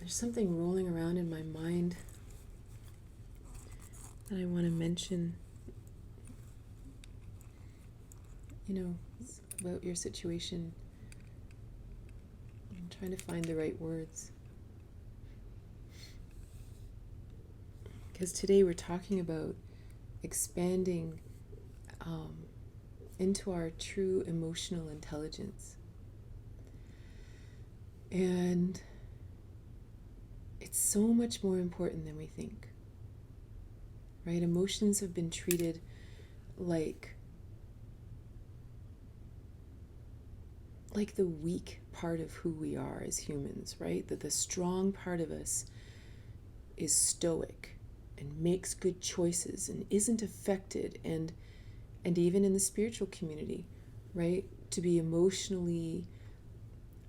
There's something rolling around in my mind that I want to mention, about your situation. I'm trying to find the right words. Because today we're talking about expanding into our true emotional intelligence. And it's so much more important than we think, right? Emotions have been treated like the weak part of who we are as humans, right? That the strong part of us is stoic and makes good choices and isn't affected, and even in the spiritual community, right? To be emotionally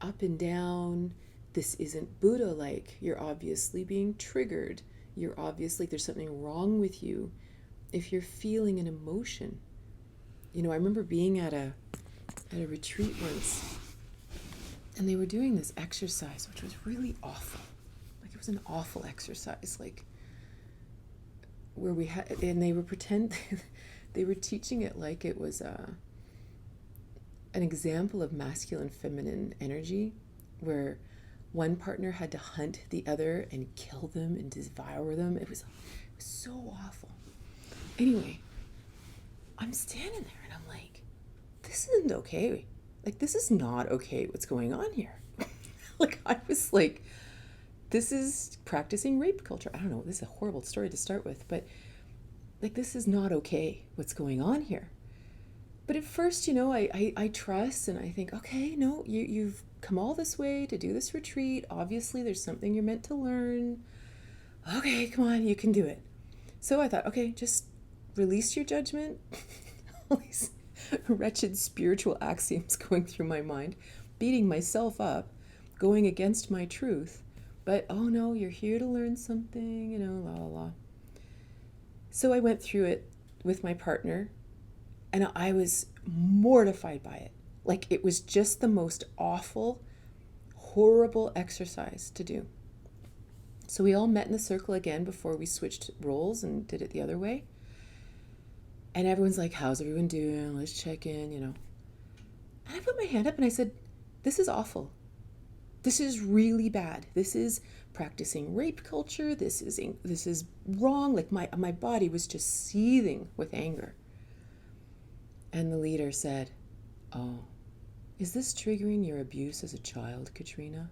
up and down. This isn't Buddha-like. You're obviously being triggered. You're obviously, there's something wrong with you if you're feeling an emotion. I remember being at a retreat once, and they were doing this exercise, which was really awful. Like, it was an awful exercise, like, where we had, and they were they were teaching it like it was an example of masculine feminine energy, where one partner had to hunt the other and kill them and devour them. It was so awful. Anyway, I'm standing there and I'm like, this isn't okay. Like, this is not okay what's going on here. Like, I was like, this is practicing rape culture. I don't know, this is a horrible story to start with, but like, this is not okay what's going on here. But at first, I trust, and I think, okay, no, you've come all this way to do this retreat. Obviously, there's something you're meant to learn. Okay, come on, you can do it. So I thought, okay, just release your judgment. All these wretched spiritual axioms going through my mind, beating myself up, going against my truth. But, oh no, you're here to learn something, la la la. So I went through it with my partner, and I was mortified by it. Like, it was just the most awful, horrible exercise to do. So we all met in the circle again before we switched roles and did it the other way. And everyone's like, how's everyone doing? Let's check in, And I put my hand up and I said, this is awful. This is really bad. This is practicing rape culture. This is wrong. Like, my body was just seething with anger. And the leader said, oh, is this triggering your abuse as a child, Katrina?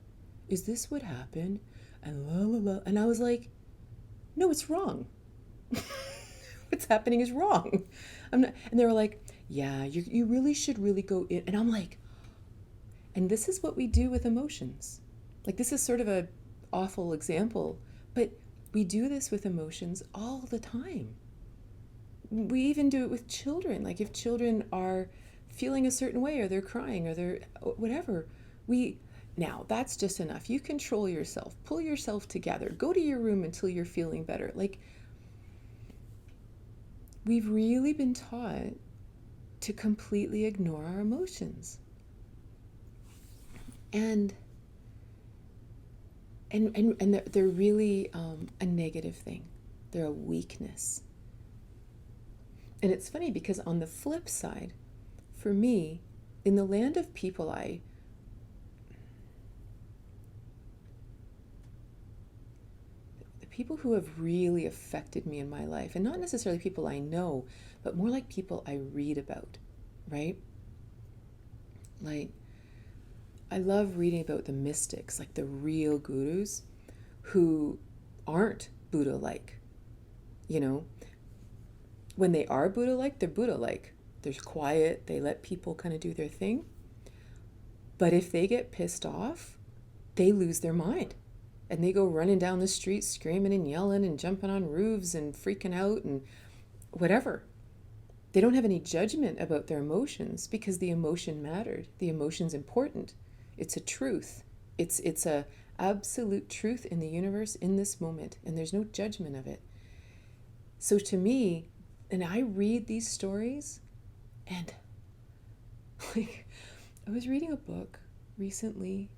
Is this what happened? And la la la. And I was like, no, it's wrong. What's happening is wrong. I'm not. And they were like, yeah, you really should really go in. And I'm like, and this is what we do with emotions. Like, this is sort of a awful example, but we do this with emotions all the time. We even do it with children. Like, if children are feeling a certain way, or they're crying, or they're whatever, now that's just enough. You control yourself, pull yourself together, go to your room until you're feeling better. Like, we've really been taught to completely ignore our emotions. And they're really a negative thing. They're a weakness. And it's funny because on the flip side, for me, in the land of people the people who have really affected me in my life, and not necessarily people I know, but more like people I read about, right? Like, I love reading about the mystics, like the real gurus who aren't Buddha-like. When they are Buddha-like, they're Buddha-like. They're quiet, they let people kind of do their thing. But if they get pissed off, they lose their mind. And they go running down the street screaming and yelling and jumping on roofs and freaking out and whatever. They don't have any judgment about their emotions because the emotion mattered. The emotion's important. It's a truth. It's a absolute truth in the universe in this moment, and there's no judgment of it. So to me, and I read these stories, and like, I was reading a book recently.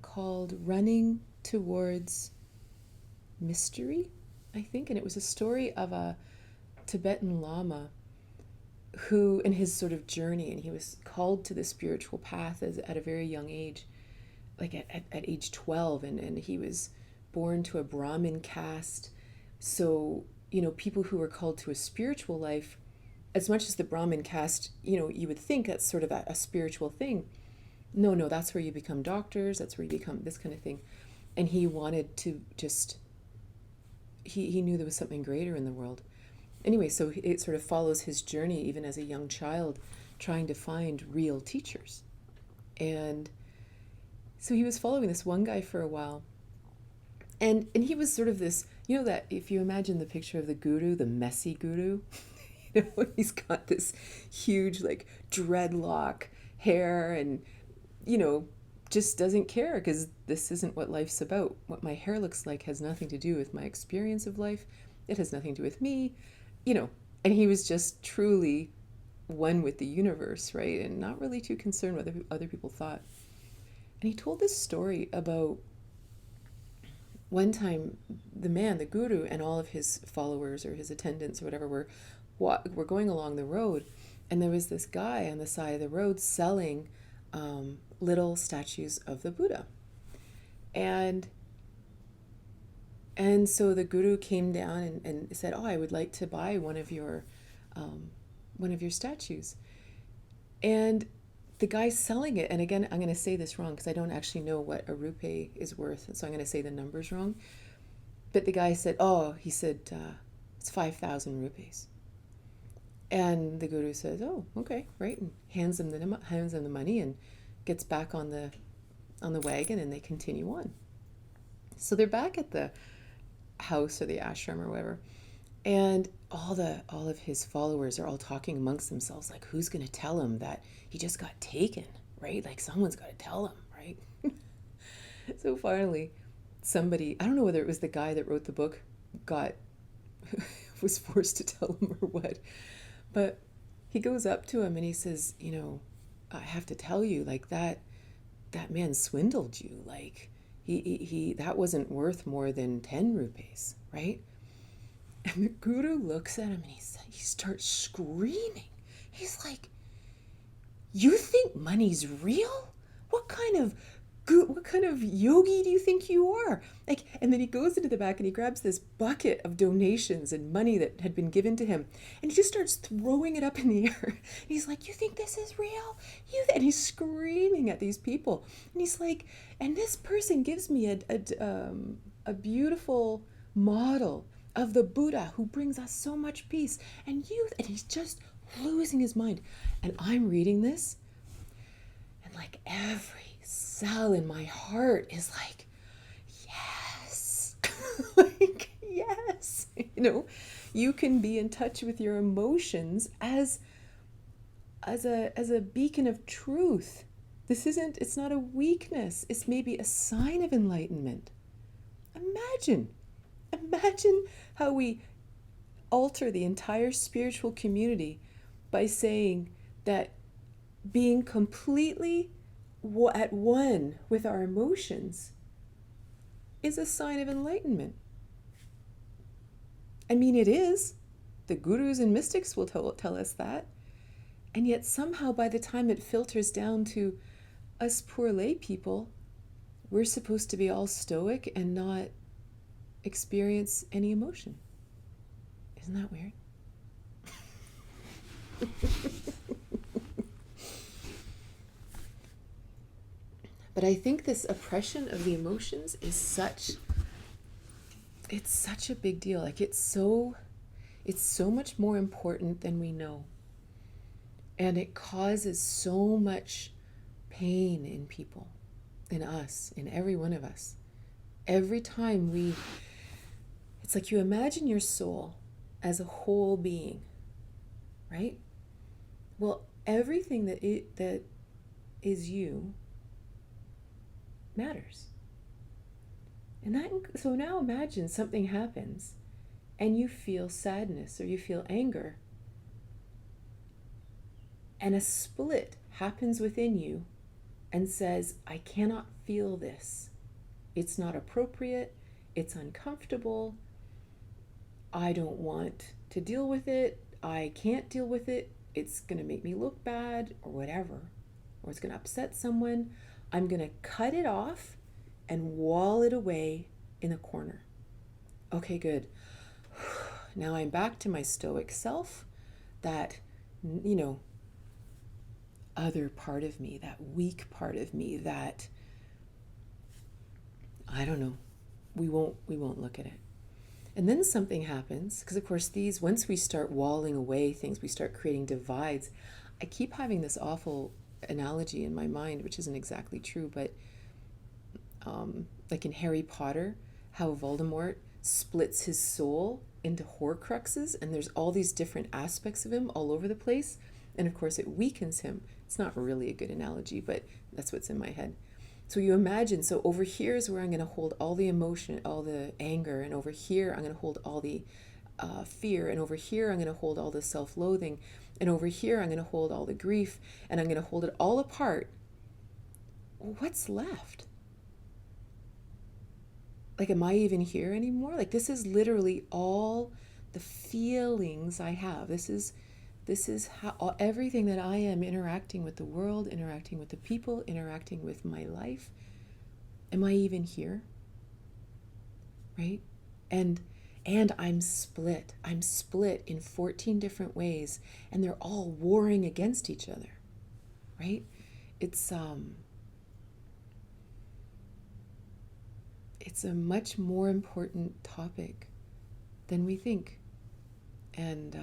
called Running Towards Mystery, I think. And it was a story of a Tibetan Lama who, in his sort of journey, and he was called to the spiritual path at a very young age, like at age 12, and he was born to a Brahmin caste. So, people who were called to a spiritual life, as much as the Brahmin caste, you would think that's sort of a spiritual thing. No, that's where you become doctors, that's where you become this kind of thing. And he wanted to just, he knew there was something greater in the world. Anyway, so it sort of follows his journey, even as a young child, trying to find real teachers. And so he was following this one guy for a while. And he was sort of this, that if you imagine the picture of the guru, the messy guru, he's got this huge, like, dreadlock hair and, just doesn't care because this isn't what life's about. What my hair looks like has nothing to do with my experience of life. It has nothing to do with me, And he was just truly one with the universe, right? And not really too concerned what other people thought. And he told this story about one time the guru, and all of his followers or his attendants or whatever were going along the road, and there was this guy on the side of the road selling little statues of the Buddha. And so the guru came down and said, "Oh, I would like to buy one of your statues." And the guy selling it, and again, I'm going to say this wrong because I don't actually know what a rupee is worth, so I'm going to say the numbers wrong. But the guy said, it's 5,000 rupees. And the guru says, "Oh, okay, right," and hands him the money and gets back on the wagon, and they continue on. So they're back at the house or the ashram or whatever, and all of his followers are all talking amongst themselves, like, who's going to tell him that he just got taken, right? Like, someone's got to tell him, right? So finally, somebody, I don't know whether it was the guy that wrote the book, was forced to tell him or what, but he goes up to him and he says, "I have to tell you, like, that man swindled you. Like, he that wasn't worth more than 10 rupees, right?" And the guru looks at him and he starts screaming. He's like, "You think money's real? What kind of yogi do you think you are?" Like, and then he goes into the back and he grabs this bucket of donations and money that had been given to him, and he just starts throwing it up in the air. And he's like, "You think this is real? And he's screaming at these people. And he's like, "And this person gives me a beautiful model of the Buddha who brings us so much peace. And he's just losing his mind." And I'm reading this, and like every cell in my heart is like, yes. Like, yes. You can be in touch with your emotions as a beacon of truth. It's not a weakness. It's maybe a sign of enlightenment. Imagine how we alter the entire spiritual community by saying that being completely at one with our emotions is a sign of enlightenment. I mean, it is. The gurus and mystics will tell us that. And yet somehow by the time it filters down to us poor lay people, we're supposed to be all stoic and not experience any emotion. Isn't that weird? But I think this oppression of the emotions is such a big deal. Like, it's so much more important than we know. And it causes so much pain in people, in us, in every one of us. Every time it's like you imagine your soul as a whole being, right? Well, everything that is you matters. So now imagine something happens and you feel sadness or you feel anger, and a split happens within you and says, I cannot feel this. It's not appropriate. It's uncomfortable. I don't want to deal with it. I can't deal with it. It's going to make me look bad or whatever, or it's going to upset someone. I'm going to cut it off and wall it away in a corner. Okay, good. Now I'm back to my stoic self, that, other part of me, that weak part of me, that, I don't know, we won't look at it. And then something happens, because of course once we start walling away things, we start creating divides. I keep having this awful analogy in my mind, which isn't exactly true, but like in Harry Potter, how Voldemort splits his soul into Horcruxes, and there's all these different aspects of him all over the place, and of course it weakens him. It's not really a good analogy, but that's what's in my head. So you imagine, so over here is where I'm going to hold all the emotion, all the anger, and over here I'm going to hold all the fear, and over here I'm going to hold all the self-loathing, and over here I'm going to hold all the grief, and I'm going to hold it all apart. What's left? Like, am I even here anymore? Like, this is literally all the feelings I have. This is how everything that I am, interacting with the world, interacting with the people, interacting with my life. Am I even here? Right? And I'm split. I'm split in 14 different ways, and they're all warring against each other. Right? It's a much more important topic than we think. And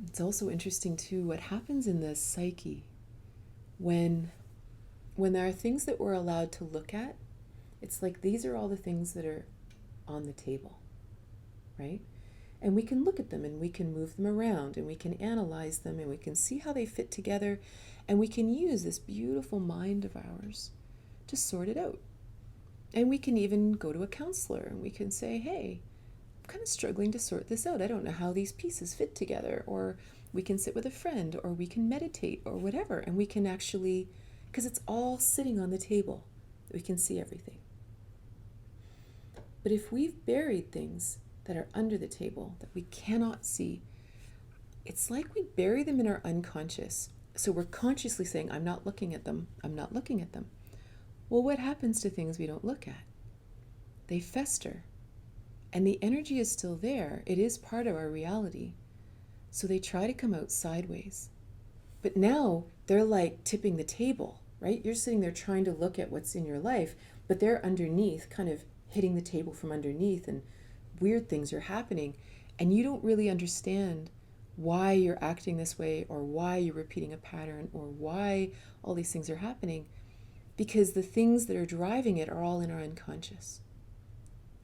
it's also interesting too what happens in the psyche when there are things that we're allowed to look at. It's like these are all the things that are on the table, right? And we can look at them and we can move them around and we can analyze them and we can see how they fit together, and we can use this beautiful mind of ours to sort it out. And we can even go to a counselor and we can say, hey, I'm kind of struggling to sort this out. I don't know how these pieces fit together. Or we can sit with a friend, or we can meditate, or whatever, and we can actually, because it's all sitting on the table, we can see everything. But if we've buried things that are under the table that we cannot see, it's like we bury them in our unconscious. So we're consciously saying, I'm not looking at them. I'm not looking at them. Well, what happens to things we don't look at? They fester. And the energy is still there. It is part of our reality. So they try to come out sideways. But now they're like tipping the table, right? You're sitting there trying to look at what's in your life, but they're underneath, kind of hitting the table from underneath, and weird things are happening. And you don't really understand why you're acting this way, or why you're repeating a pattern, or why all these things are happening, because the things that are driving it are all in our unconscious.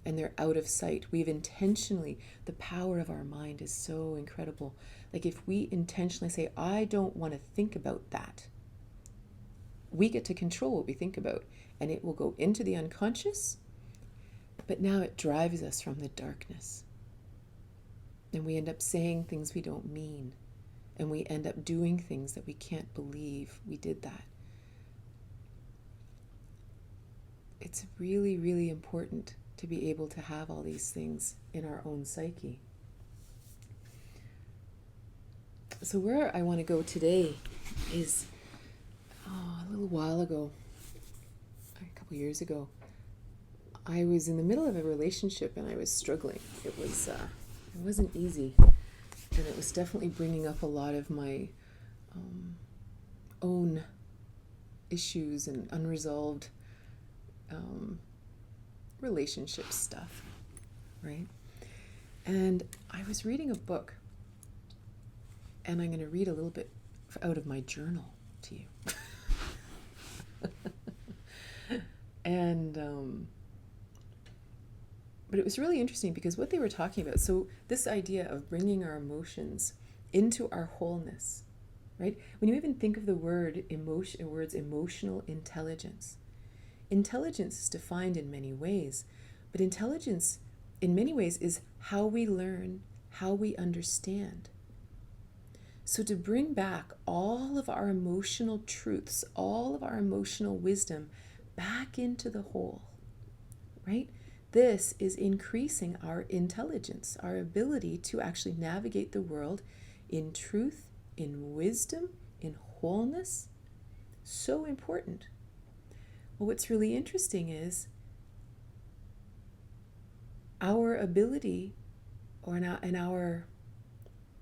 And they're out of sight. We've intentionally, the power of our mind is so incredible. Like if we intentionally say, I don't want to think about that, we get to control what we think about, and it will go into the unconscious, but now it drives us from the darkness. And we end up saying things we don't mean, and we end up doing things that we can't believe we did that. It's really, really important to be able to have all these things in our own psyche. So where I want to go today is, a little while ago, a couple years ago, I was in the middle of a relationship and I was struggling. It wasn't easy, and it was definitely bringing up a lot of my own issues and unresolved relationship stuff, right? And I was reading a book, and I'm going to read a little bit out of my journal to you. And but it was really interesting because what they were talking about, so this idea of bringing our emotions into our wholeness, right? When you even think of the words emotional intelligence. Intelligence is defined in many ways, but intelligence in many ways is how we learn, how we understand. So to bring back all of our emotional truths, all of our emotional wisdom back into the whole, right? This is increasing our intelligence, our ability to actually navigate the world in truth, in wisdom, in wholeness. So important. Well, what's really interesting is our ability and our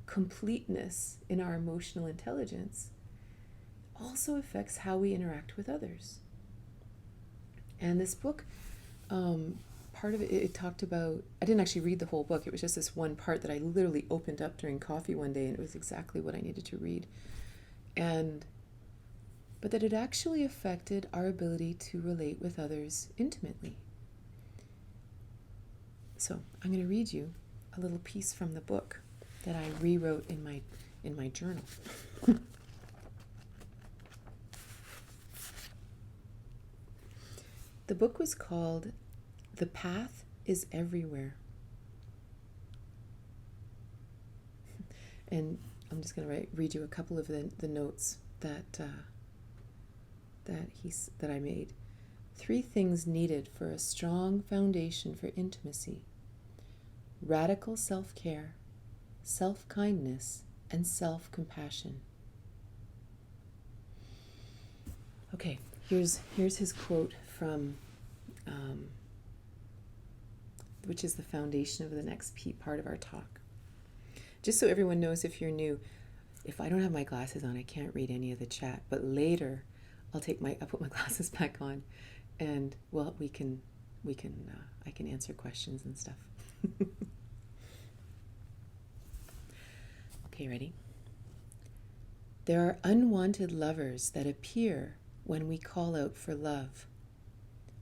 completeness in our emotional intelligence also affects how we interact with others. And this book, part of it talked about, I didn't actually read the whole book, it was just this one part that I literally opened up during coffee one day, and it was exactly what I needed to read. But that it actually affected our ability to relate with others intimately. So I'm going to read you a little piece from the book that I rewrote in my journal. The book was called The Path is Everywhere. And I'm just going to read you a couple of the notes that I made. 3 things needed for a strong foundation for intimacy: radical self-care, self-kindness, and self-compassion. Okay, here's his quote from, which is the foundation of the next part of our talk. Just so everyone knows, if you're new, if I don't have my glasses on, I can't read any of the chat. But later, I'll put my glasses back on, and well, I can answer questions and stuff. Okay, ready? There are unwanted lovers that appear when we call out for love.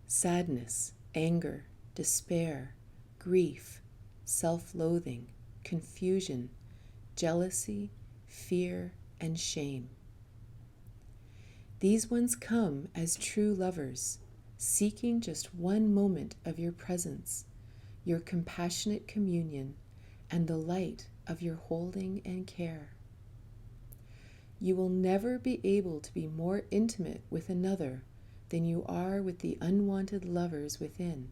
Sadness, anger, despair, grief, self-loathing, confusion, jealousy, fear, and shame. These ones come as true lovers, seeking just one moment of your presence, your compassionate communion, and the light of your holding and care. You will never be able to be more intimate with another than you are with the unwanted lovers within.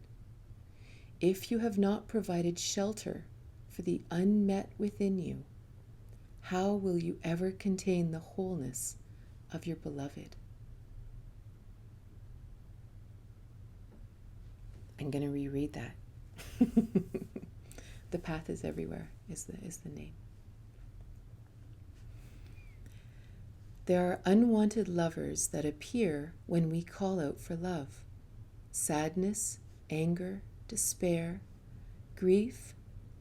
If you have not provided shelter for the unmet within you, how will you ever contain the wholeness of your beloved? I'm going to reread that. The Path is Everywhere is the name. There are unwanted lovers that appear when we call out for love. Sadness, anger, despair, grief,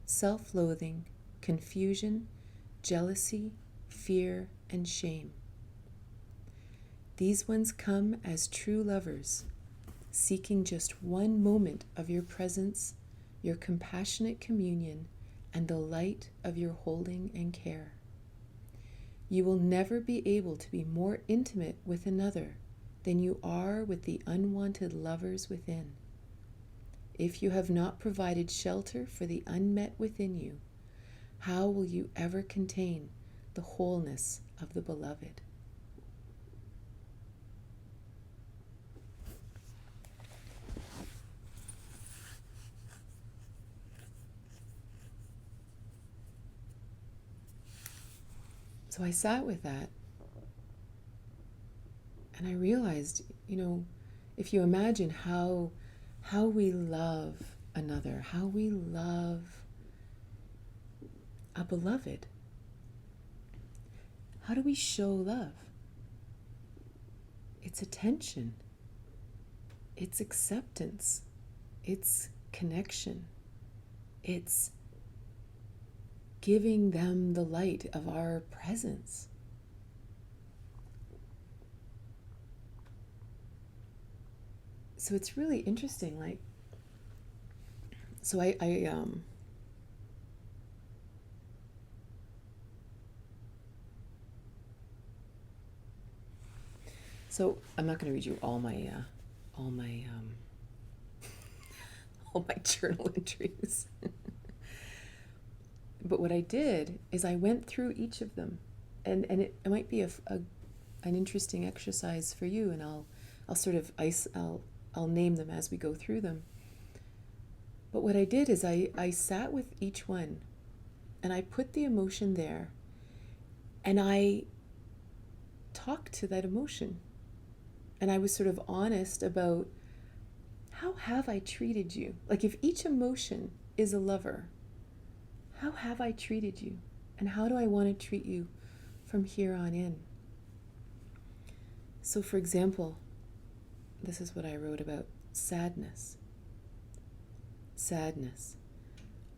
self-loathing, confusion, jealousy, fear, and shame. These ones come as true lovers, seeking just one moment of your presence, your compassionate communion, and the light of your holding and care. You will never be able to be more intimate with another than you are with the unwanted lovers within. If you have not provided shelter for the unmet within you, how will you ever contain the wholeness of the beloved? So I sat with that, and I realized, if you imagine how we love another, how we love a beloved, how do we show love? It's attention, it's acceptance, it's connection, it's giving them the light of our presence. So it's really interesting, so so I'm not going to read you all my all my journal entries. But what I did is I went through each of them, and it might be an interesting exercise for you, and I'll sort of I'll name them as we go through them. But what I did is I sat with each one, and I put the emotion there, and I talked to that emotion, and I was sort of honest about, how have I treated you? Like, if each emotion is a lover, how have I treated you? And how do I want to treat you from here on in? So, for example, this is what I wrote about sadness. Sadness.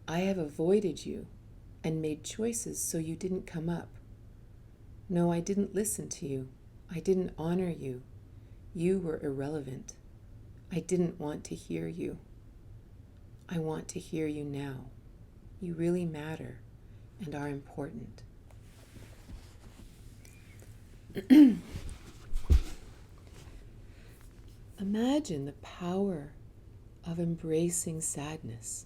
I have avoided you and made choices so you didn't come up. No, I didn't listen to you. I didn't honor you. You were irrelevant. I didn't want to hear you. I want to hear you now. You really matter and are important. Imagine the power of embracing sadness.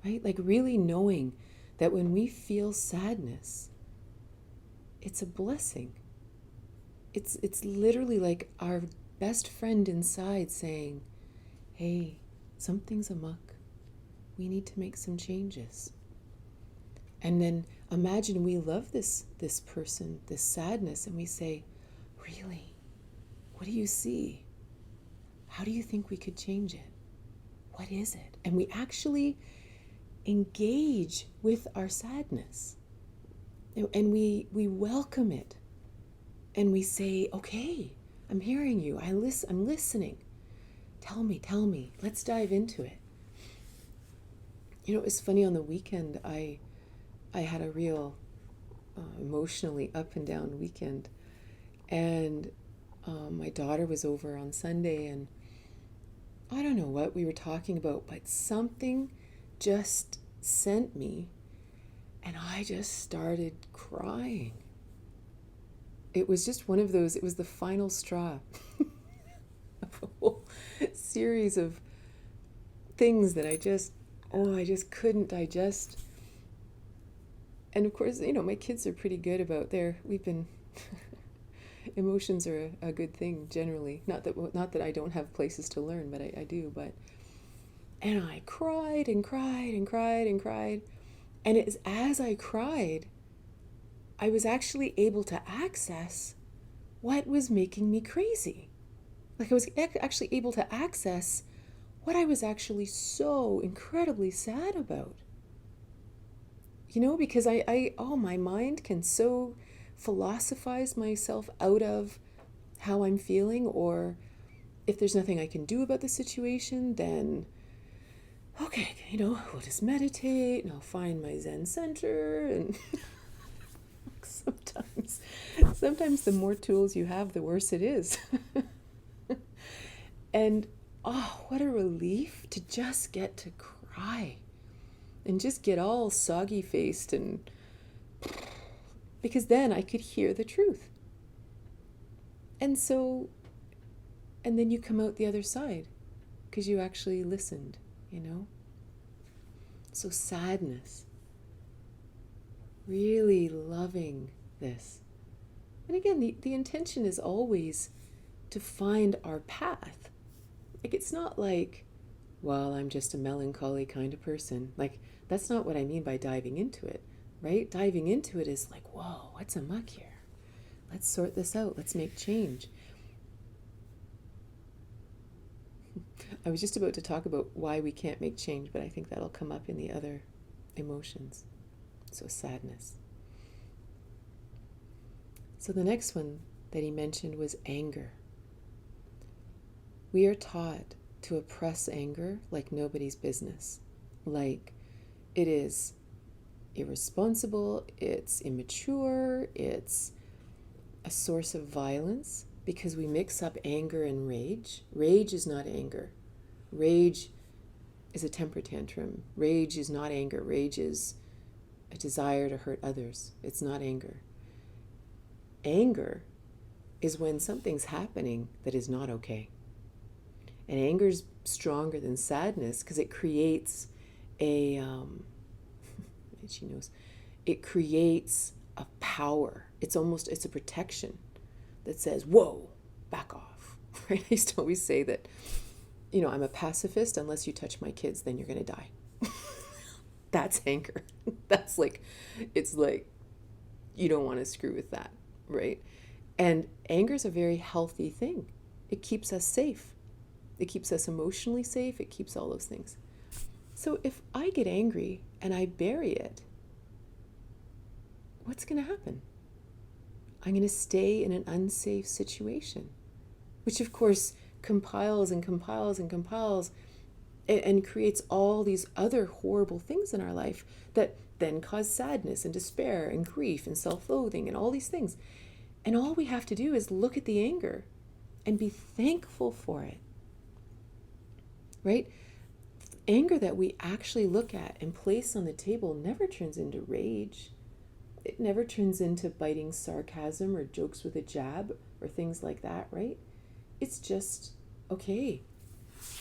Right? Like, really knowing that when we feel sadness, it's a blessing. It's literally like our best friend inside saying, hey, something's amok. We need to make some changes. And then imagine we love this person, this sadness, and we say, really? What do you see? How do you think we could change it? What is it? And we actually engage with our sadness. And we welcome it. And we say, okay, I'm hearing you. I'm listening. Tell me. Let's dive into it. You know, it was funny, on the weekend, I had a real emotionally up and down weekend. And my daughter was over on Sunday, and I don't know what we were talking about, but something just sent me, and I just started crying. It was just one of those, it was the final straw of a whole series of things that I just couldn't digest. And of course, you know, my kids are pretty good about emotions are a good thing generally. Not that I don't have places to learn, but I do. And I cried and cried and cried and cried. And as I cried, I was actually able to access what was making me crazy. Like, I was actually able to access what I was actually so incredibly sad about. You know, because my mind can so philosophize myself out of how I'm feeling, or if there's nothing I can do about the situation, then, okay, you know, we'll just meditate and I'll find my Zen center. And sometimes the more tools you have, the worse it is. And, oh, what a relief to just get to cry and just get all soggy faced, and because then I could hear the truth. And then you come out the other side because you actually listened, you know? So sadness, really loving this. And again, the intention is always to find our path. Like, it's not like, well, I'm just a melancholy kind of person. Like, that's not what I mean by diving into it, right? Diving into it is like, whoa, what's amok here? Let's sort this out. Let's make change. I was just about to talk about why we can't make change, but I think that'll come up in the other emotions. So sadness. So the next one that he mentioned was anger. We are taught to oppress anger like nobody's business. Like, it is irresponsible, it's immature, it's a source of violence, because we mix up anger and rage. Rage is not anger. Rage is a temper tantrum. Rage is not anger. Rage is a desire to hurt others. It's not anger. Anger is when something's happening that is not okay. And anger is stronger than sadness because it creates a, and she knows, it creates a power. It's a protection that says, whoa, back off, right? I used to always say that, I'm a pacifist. Unless you touch my kids, then you're going to die. That's anger. That's like, it's like, you don't want to screw with that, right? And anger is a very healthy thing. It keeps us safe. It keeps us emotionally safe. It keeps all those things. So if I get angry and I bury it, what's going to happen? I'm going to stay in an unsafe situation, which of course compiles and compiles and compiles and creates all these other horrible things in our life that then cause sadness and despair and grief and self-loathing and all these things. And all we have to do is look at the anger and be thankful for it, right? Anger that we actually look at and place on the table never turns into rage. It never turns into biting sarcasm or jokes with a jab or things like that, right? It's just, okay,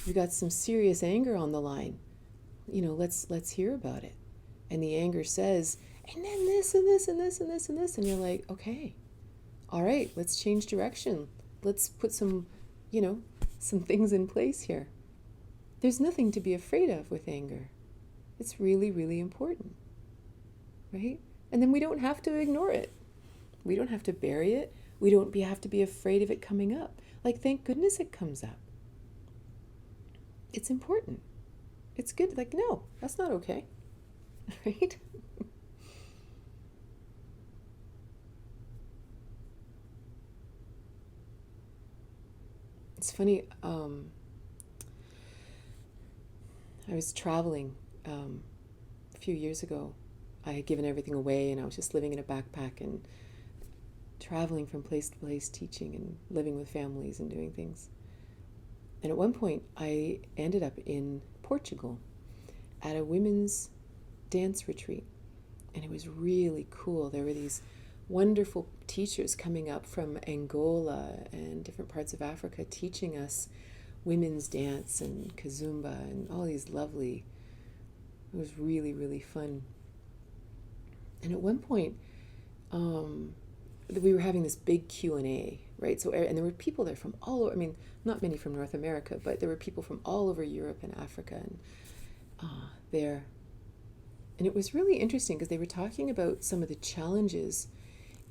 we got some serious anger on the line. Let's hear about it. And the anger says, and then this and this and this and this and this. And you're like, okay, all right, let's change direction. Let's put some things in place here. There's nothing to be afraid of with anger. It's really, really important, right? And then we don't have to ignore it. We don't have to bury it. We don't have to be afraid of it coming up. Like, thank goodness it comes up. It's important. It's good. Like, no, that's not okay, right? It's funny. I was traveling a few years ago. I had given everything away and I was just living in a backpack and traveling from place to place, teaching and living with families and doing things. And at one point, I ended up in Portugal at a women's dance retreat. And it was really cool. There were these wonderful teachers coming up from Angola and different parts of Africa teaching us women's dance and kizomba and all these lovely, it was really, really fun. And at one point, we were having this big Q&A, right? So, and there were people there from all over, not many from North America, but there were people from all over Europe and Africa and there. And it was really interesting because they were talking about some of the challenges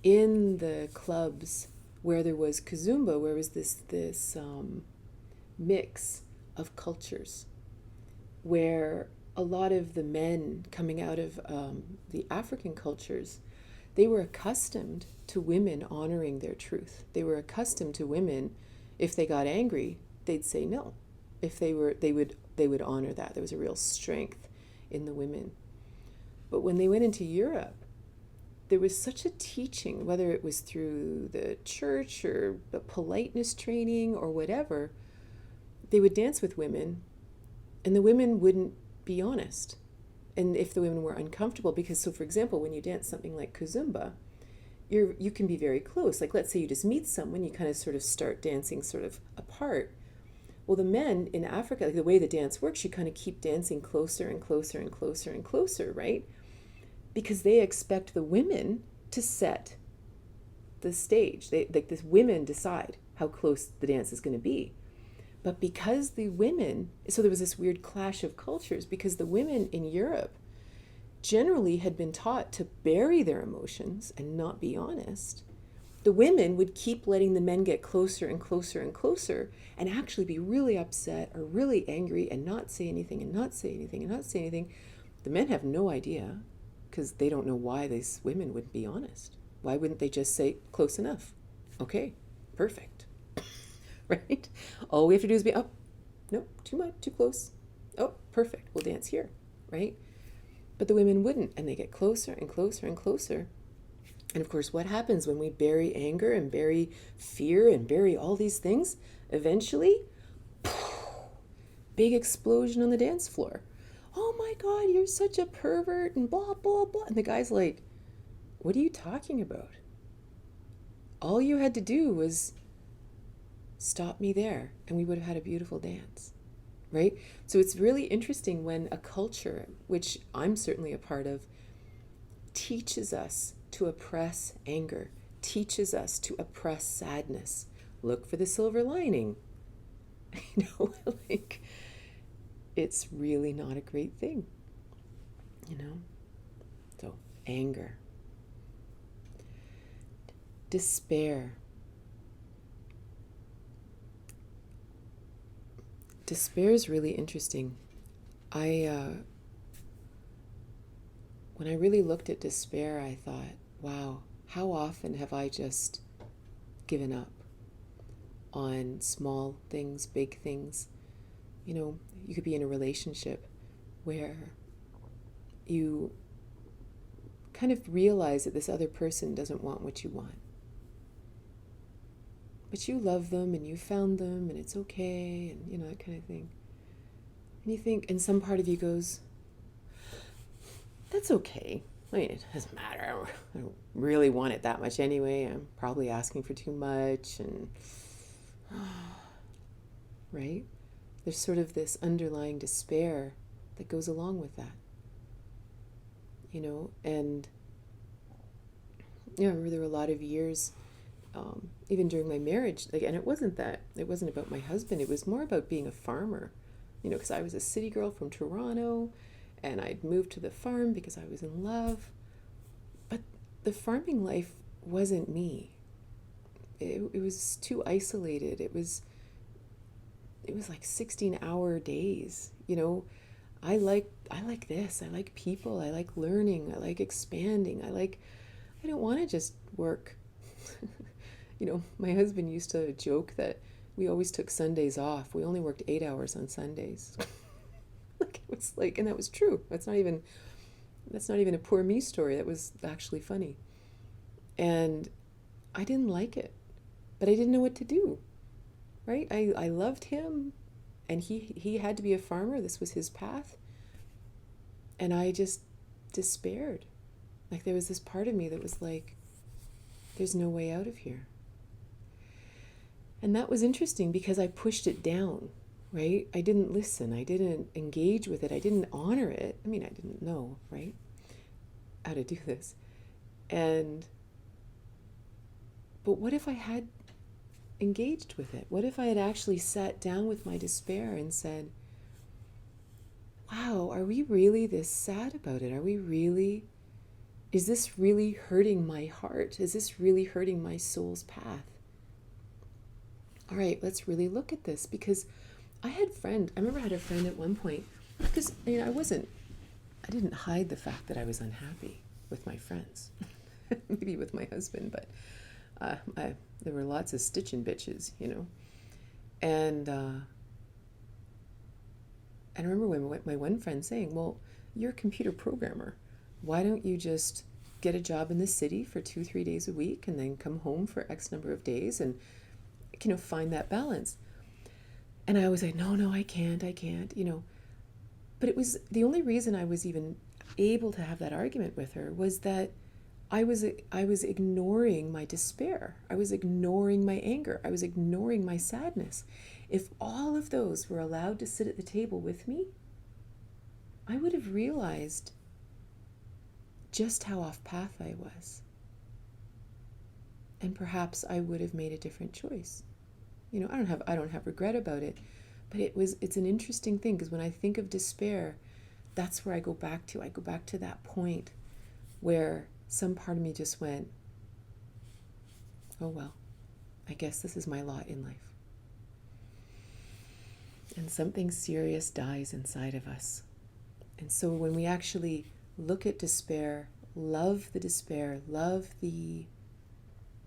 in the clubs where there was kizomba, where was this mix of cultures, where a lot of the men coming out of the African cultures, they were accustomed to women honoring their truth. They were accustomed to women, if they got angry, they'd say no. If they would honor that. There was a real strength in the women. But when they went into Europe, there was such a teaching, whether it was through the church or the politeness training or whatever, they would dance with women and the women wouldn't be honest. And if the women were uncomfortable, because, so for example, when you dance something like kizomba, you can be very close. Like, let's say you just meet someone, you kind of sort of start dancing sort of apart. Well, the men in Africa, like the way the dance works, you kind of keep dancing closer and closer and closer and closer, right? Because they expect the women to set the stage. The women decide how close the dance is going to be. But because the women, so there was this weird clash of cultures, because the women in Europe generally had been taught to bury their emotions and not be honest. The women would keep letting the men get closer and closer and closer and actually be really upset or really angry and not say anything and not say anything and not say anything. The men have no idea because they don't know why these women wouldn't be honest. Why wouldn't they just say, close enough? Okay, perfect. Right? All we have to do is be, oh, no, too much, too close. Oh, perfect, we'll dance here, right? But the women wouldn't, and they get closer and closer and closer. And of course, what happens when we bury anger and bury fear and bury all these things? Eventually, big explosion on the dance floor. Oh my God, you're such a pervert and blah, blah, blah. And the guy's like, what are you talking about? All you had to do was stop me there and we would have had a beautiful dance, right? So it's really interesting when a culture, which I'm certainly a part of, teaches us to oppress anger, teaches us to oppress sadness. Look for the silver lining. Like, it's really not a great thing, you know? So, anger, despair. Despair is really interesting. When I really looked at despair, I thought, wow, how often have I just given up on small things, big things? You could be in a relationship where you kind of realize that this other person doesn't want what you want. But you love them and you found them and it's okay and, that kind of thing. And you think, and some part of you goes, that's okay. I mean, it doesn't matter. I don't really want it that much anyway. I'm probably asking for too much. And, right? There's sort of this underlying despair that goes along with that. And I remember there were a lot of years, even during my marriage, and it wasn't about my husband, it was more about being a farmer, because I was a city girl from Toronto, and I'd moved to the farm because I was in love, but the farming life wasn't me. It was too isolated. It was like 16-hour days, I like this. I like people. I like learning. I like expanding. I don't want to just work. My husband used to joke that we always took Sundays off. We only worked 8 hours on Sundays. And that was true. That's not even a poor me story. That was actually funny. And I didn't like it, but I didn't know what to do, right? I loved him, and he had to be a farmer. This was his path. And I just despaired. There was this part of me that was like, there's no way out of here. And that was interesting because I pushed it down, right? I didn't listen. I didn't engage with it. I didn't honor it. I didn't know, right, how to do this. But what if I had engaged with it? What if I had actually sat down with my despair and said, wow, are we really this sad about it? Is this really hurting my heart? Is this really hurting my soul's path? All right, let's really look at this, because I remember I had a friend at one point, because I didn't hide the fact that I was unhappy with my friends, maybe with my husband, but there were lots of stitching bitches, and I remember when my one friend saying, well, you're a computer programmer. Why don't you just get a job in the city for 2-3 days a week and then come home for X number of days and, find that balance? And I was like, no, I can't. But it was the only reason I was even able to have that argument with her was that I was ignoring my despair. I was ignoring my anger. I was ignoring my sadness. If all of those were allowed to sit at the table with me, I would have realized just how off path I was. And perhaps I would have made a different choice. I don't have regret about it, but it's an interesting thing, because when I think of despair, that's where I go back to. I go back to that point where some part of me just went, oh well, I guess this is my lot in life. And something serious dies inside of us. And so when we actually look at despair, love the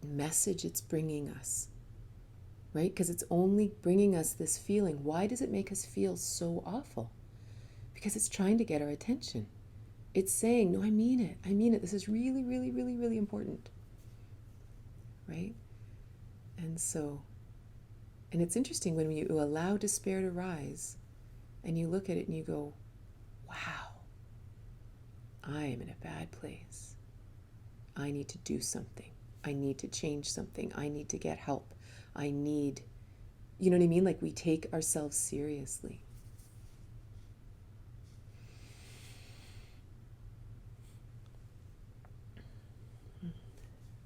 message it's bringing us, right? Because it's only bringing us this feeling. Why does it make us feel so awful? Because it's trying to get our attention. It's saying, no, I mean it. This is really, really, really, really important, right? And it's interesting when you allow despair to rise and you look at it and you go, wow, I am in a bad place. I need to do something. I need to change something. I need to get help. You know what I mean? We take ourselves seriously.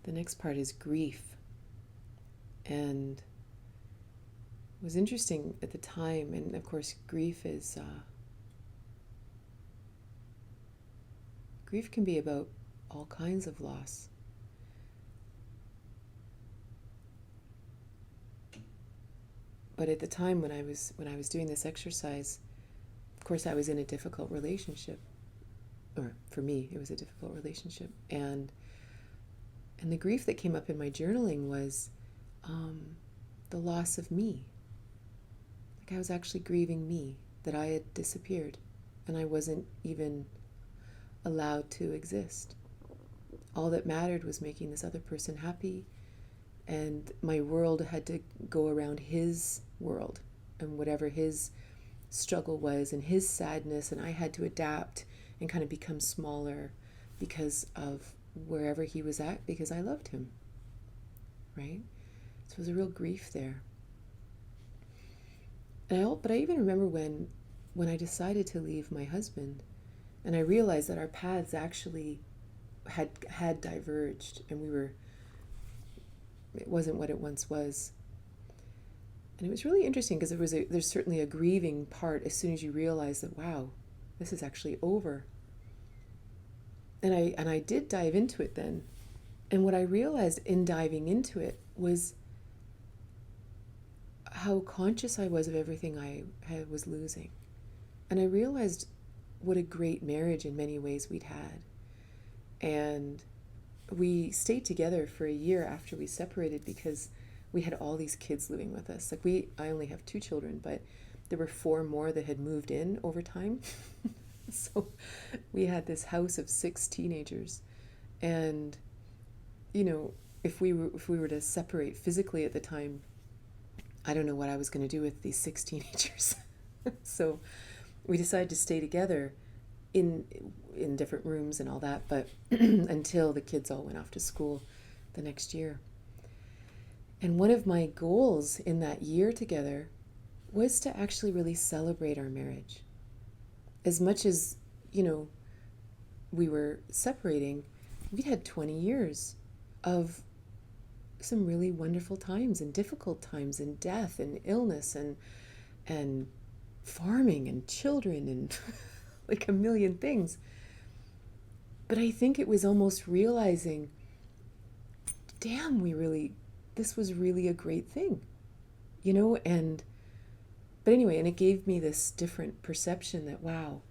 The next part is grief. And it was interesting at the time, and of course grief can be about all kinds of loss. But at the time when I was doing this exercise, of course I was in a difficult relationship. Or for me, it was a difficult relationship. And the grief that came up in my journaling was the loss of me. Like I was actually grieving me, that I had disappeared and I wasn't even allowed to exist. All that mattered was making this other person happy, and my world had to go around his world and whatever his struggle was and his sadness, and I had to adapt and kind of become smaller because of wherever he was at, because I loved him, right? So there was a real grief there. But I even remember when I decided to leave my husband, and I realized that our paths actually had diverged, and it wasn't what it once was. And it was really interesting because there's certainly a grieving part as soon as you realize that, wow, this is actually over. And I did dive into it then. And what I realized in diving into it was how conscious I was of everything I was losing. And I realized what a great marriage in many ways we'd had. And we stayed together for a year after we separated because we had all these kids living with us. Like I only have 2 children, but there were 4 more that had moved in over time. So we had this house of 6 teenagers. And, if we were to separate physically at the time, I don't know what I was going to do with these 6 teenagers. So we decided to stay together in different rooms and all that, but until the kids all went off to school the next year. And one of my goals in that year together was to actually really celebrate our marriage. As much as, we were separating, we'd had 20 years of some really wonderful times and difficult times and death and illness and farming and children and like a million things. But I think it was almost realizing, damn, this was really a great thing, but anyway, and it gave me this different perception that, wow,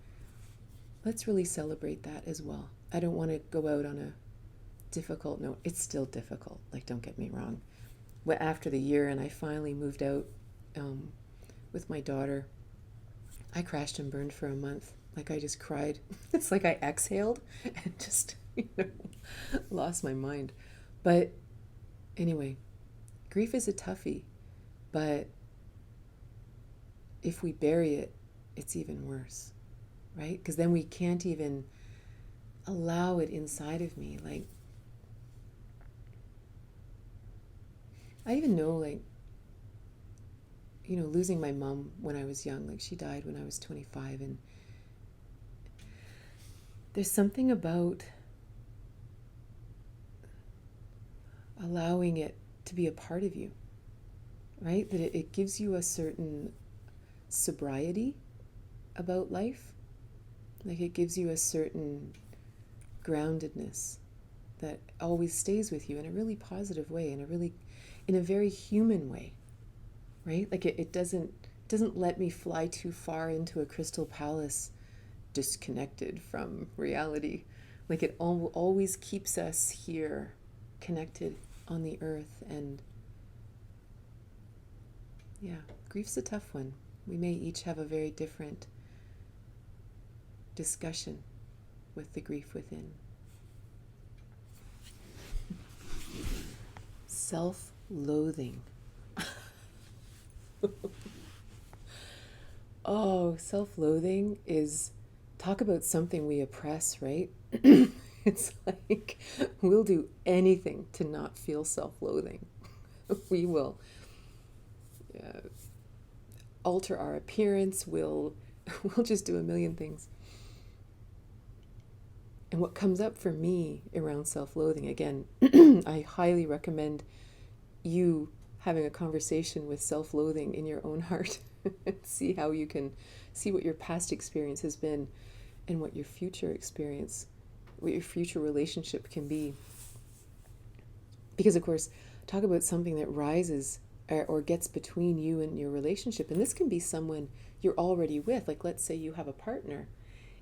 let's really celebrate that as well. I don't want to go out on a difficult note. It's still difficult, like, don't get me wrong. After the year and I finally moved out with my daughter, I crashed and burned for a month. Like I just cried. It's like I exhaled and just, lost my mind. But anyway, grief is a toughie, but if we bury it, it's even worse, right? Because then we can't even allow it inside of me. Like, I even know, like, losing my mom when I was young, like she died when I was 25, and there's something about allowing it to be a part of you, right? That it gives you a certain sobriety about life. Like it gives you a certain groundedness that always stays with you in a really positive way, in a very human way, right? Like it doesn't let me fly too far into a crystal palace disconnected from reality. Like it always keeps us here connected on the earth. And yeah, grief's a tough one. We may each have a very different discussion with the grief within. Self-loathing. Oh, self-loathing is, talk about something we oppress, right? It's like we'll do anything to not feel self-loathing. We will alter our appearance. We'll just do a million things. And what comes up for me around self-loathing, again, I highly recommend you having a conversation with self-loathing in your own heart. See how you can see what your past experience has been and what your future experience, what your future relationship can be. Because, of course, talk about something that rises or gets between you and your relationship. And this can be someone you're already with. Like, let's say you have a partner.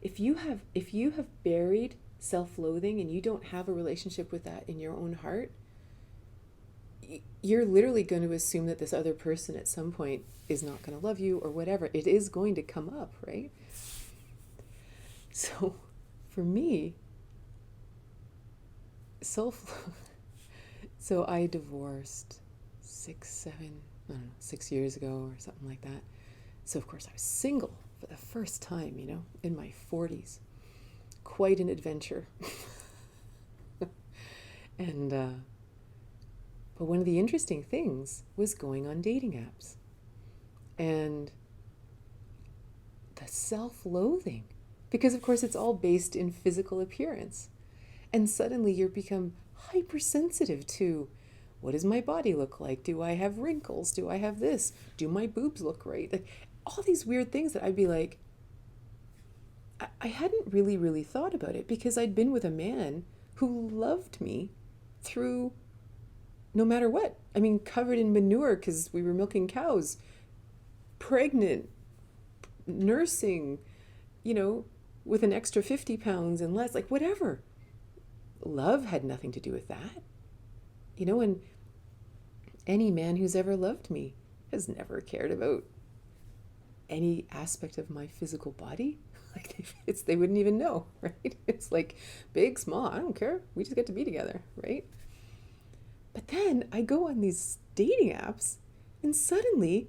If you have buried self-loathing and you don't have a relationship with that in your own heart, you're literally going to assume that this other person at some point is not going to love you or whatever. It is going to come up, right? So for me, so I divorced 6 years ago or something like that. So of course I was single for the first time, in my 40s. Quite an adventure. And but one of the interesting things was going on dating apps and the self-loathing, because of course it's all based in physical appearance. And suddenly you become hypersensitive to, what does my body look like? Do I have wrinkles? Do I have this? Do my boobs look right? Like, all these weird things that I'd be like, I hadn't really thought about it because I'd been with a man who loved me through no matter what. I mean, covered in manure because we were milking cows, pregnant, nursing, with an extra 50 pounds and less, like whatever. Love had nothing to do with that. And any man who's ever loved me has never cared about any aspect of my physical body. Like, they wouldn't even know, right? It's like big, small, I don't care. We just get to be together, right? But then I go on these dating apps and suddenly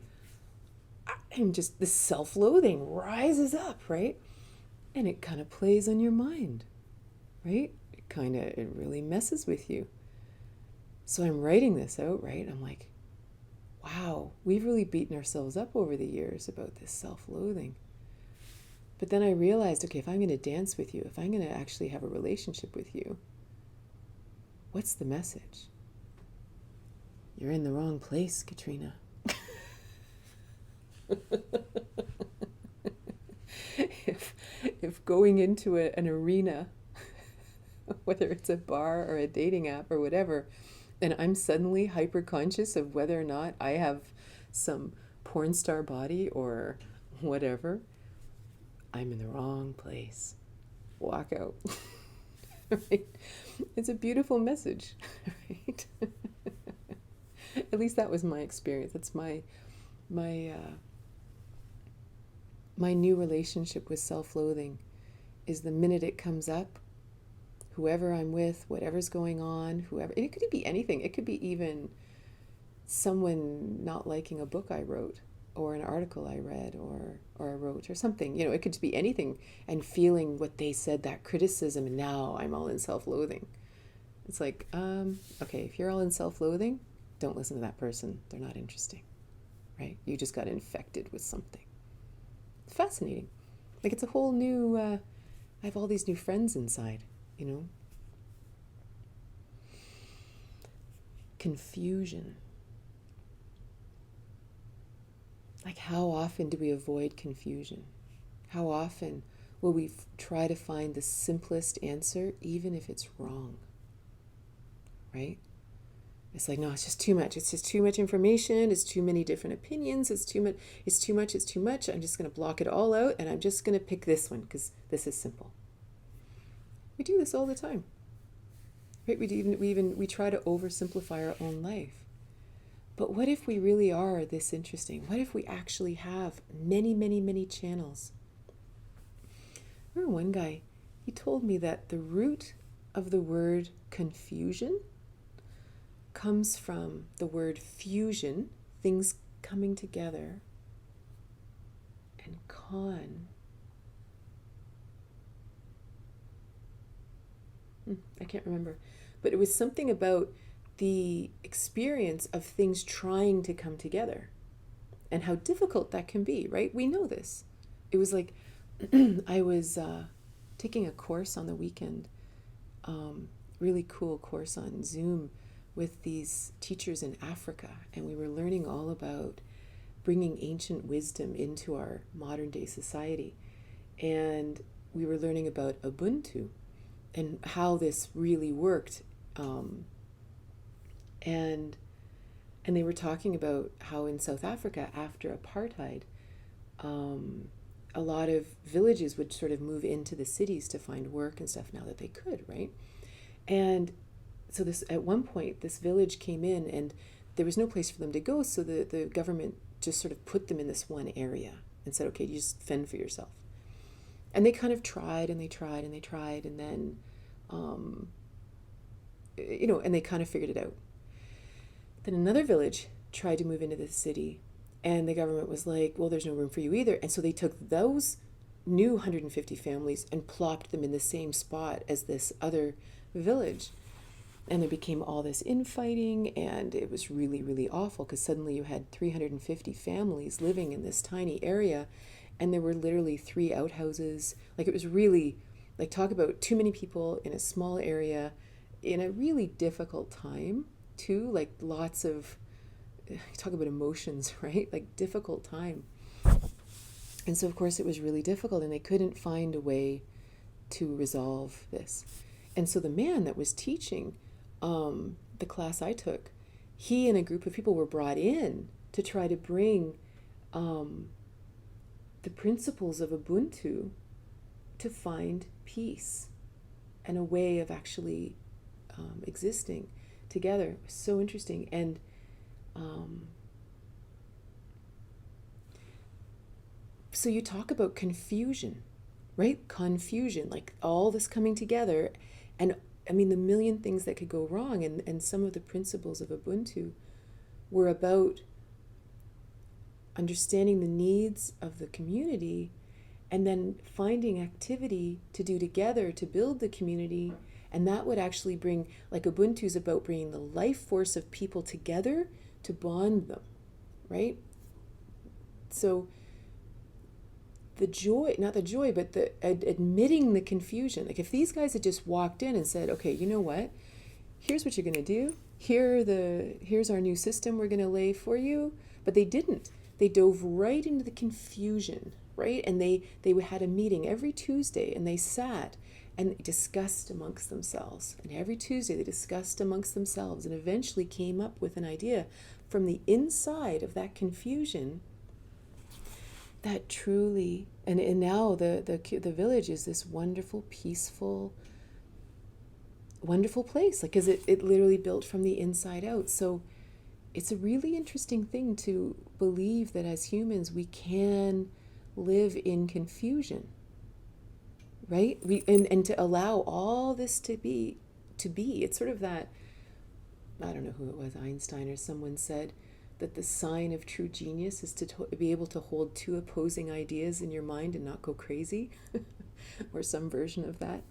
I'm just, this self-loathing rises up, right? And it kind of plays on your mind, right? It really messes with you. So I'm writing this out, right? I'm like, wow, we've really beaten ourselves up over the years about this self-loathing. But then I realized, okay, if I'm going to dance with you, if I'm going to actually have a relationship with you, what's the message? You're in the wrong place, Katrina. If going into an arena, whether it's a bar or a dating app or whatever, and I'm suddenly hyper conscious of whether or not I have some porn star body or whatever, I'm in the wrong place. Walk out. Right? It's a beautiful message, right? At least that was my experience. That's my new relationship with self-loathing is the minute it comes up, whoever I'm with, whatever's going on, whoever, and it could be anything. It could be even someone not liking a book I wrote or an article I read or I wrote or something. It could be anything, and feeling what they said, that criticism, and now I'm all in self-loathing. It's like, okay, if you're all in self-loathing, don't listen to that person. They're not interesting, right? You just got infected with something. It's fascinating. Like, it's a whole new, I have all these new friends inside, Confusion. Like, how often do we avoid confusion? How often will we try to find the simplest answer, even if it's wrong? Right? It's like, no, it's just too much. It's just too much information. It's too many different opinions. It's too much. I'm just going to block it all out, and I'm just going to pick this one because this is simple. We do this all the time. Right? We try to oversimplify our own life. But what if we really are this interesting? What if we actually have many channels? Remember one guy, he told me that the root of the word confusion comes from the word fusion, things coming together, and I can't remember, but it was something about the experience of things trying to come together and how difficult that can be, right? We know this. It was like I was taking a course on the weekend, really cool course on Zoom with these teachers in Africa, and we were learning all about bringing ancient wisdom into our modern day society. And we were learning about Ubuntu and how this really worked. And they were talking about how in South Africa, after apartheid, a lot of villages would sort of move into the cities to find work and stuff now that they could, right? And so this, at one point, this village came in and there was no place for them to go, so the government just sort of put them in this one area and said, okay, you just fend for yourself. And they kind of tried and they tried and they tried, and then, and they kind of figured it out. Then another village tried to move into the city, and the government was like, well, there's no room for you either. And so they took those new 150 families and plopped them in the same spot as this other village. And there became all this infighting, and it was really, really awful, because suddenly you had 350 families living in this tiny area, and there were literally 3 outhouses. Like, it was really, like, talk about too many people in a small area in a really difficult time too. Like, lots of, talk about emotions, right? Like, difficult time. And so of course it was really difficult, and they couldn't find a way to resolve this. And so the man that was teaching the class I took, he and a group of people were brought in to try to bring the principles of Ubuntu to find peace and a way of actually existing together. It was so interesting. And so you talk about confusion, right? Confusion, like all this coming together, and I mean, the million things that could go wrong. And some of the principles of Ubuntu were about understanding the needs of the community and then finding activity to do together to build the community. And that would actually bring, like, Ubuntu is about bringing the life force of people together to bond them, right? So the joy, not the joy, but the admitting the confusion. Like, if these guys had just walked in and said, okay, you know what? Here's what you're going to do. Here's our new system we're going to lay for you. But they didn't. They dove right into the confusion, right? And they had a meeting every Tuesday, and they sat and discussed amongst themselves. And every Tuesday they discussed amongst themselves and eventually came up with an idea from the inside of that confusion that truly, and now the village is this wonderful, peaceful, wonderful place, like, because it literally built from the inside out. So it's a really interesting thing to believe that as humans we can live in confusion, right? And to allow all this to be. It's sort of that, I don't know who it was, Einstein or someone said that the sign of true genius is to be able to hold 2 opposing ideas in your mind and not go crazy, or some version of that.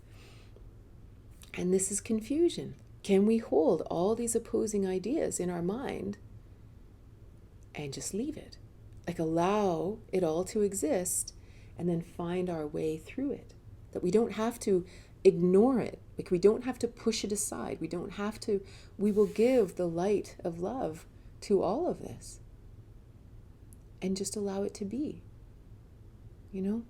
And this is confusion. Can we hold all these opposing ideas in our mind and just leave it? Like, allow it all to exist and then find our way through it. That we don't have to ignore it. Like, we don't have to push it aside. We will give the light of love to all of this and just allow it to be. It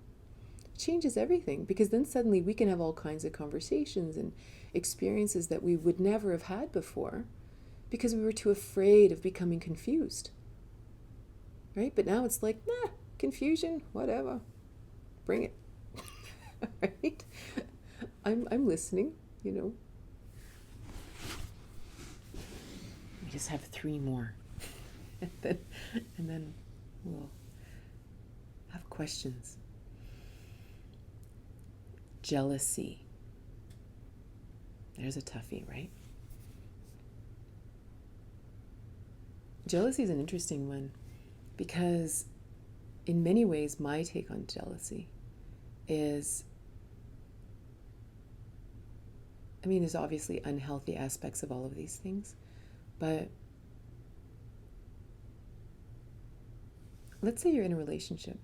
changes everything, because then suddenly we can have all kinds of conversations and experiences that we would never have had before because we were too afraid of becoming confused, right? But now it's like, confusion, whatever, bring it. Right? I'm listening, We just have 3 more. and then we'll have questions. Jealousy. There's a toughie, right? Jealousy is an interesting one, because in many ways my take on jealousy is, there's obviously unhealthy aspects of all of these things, but let's say you're in a relationship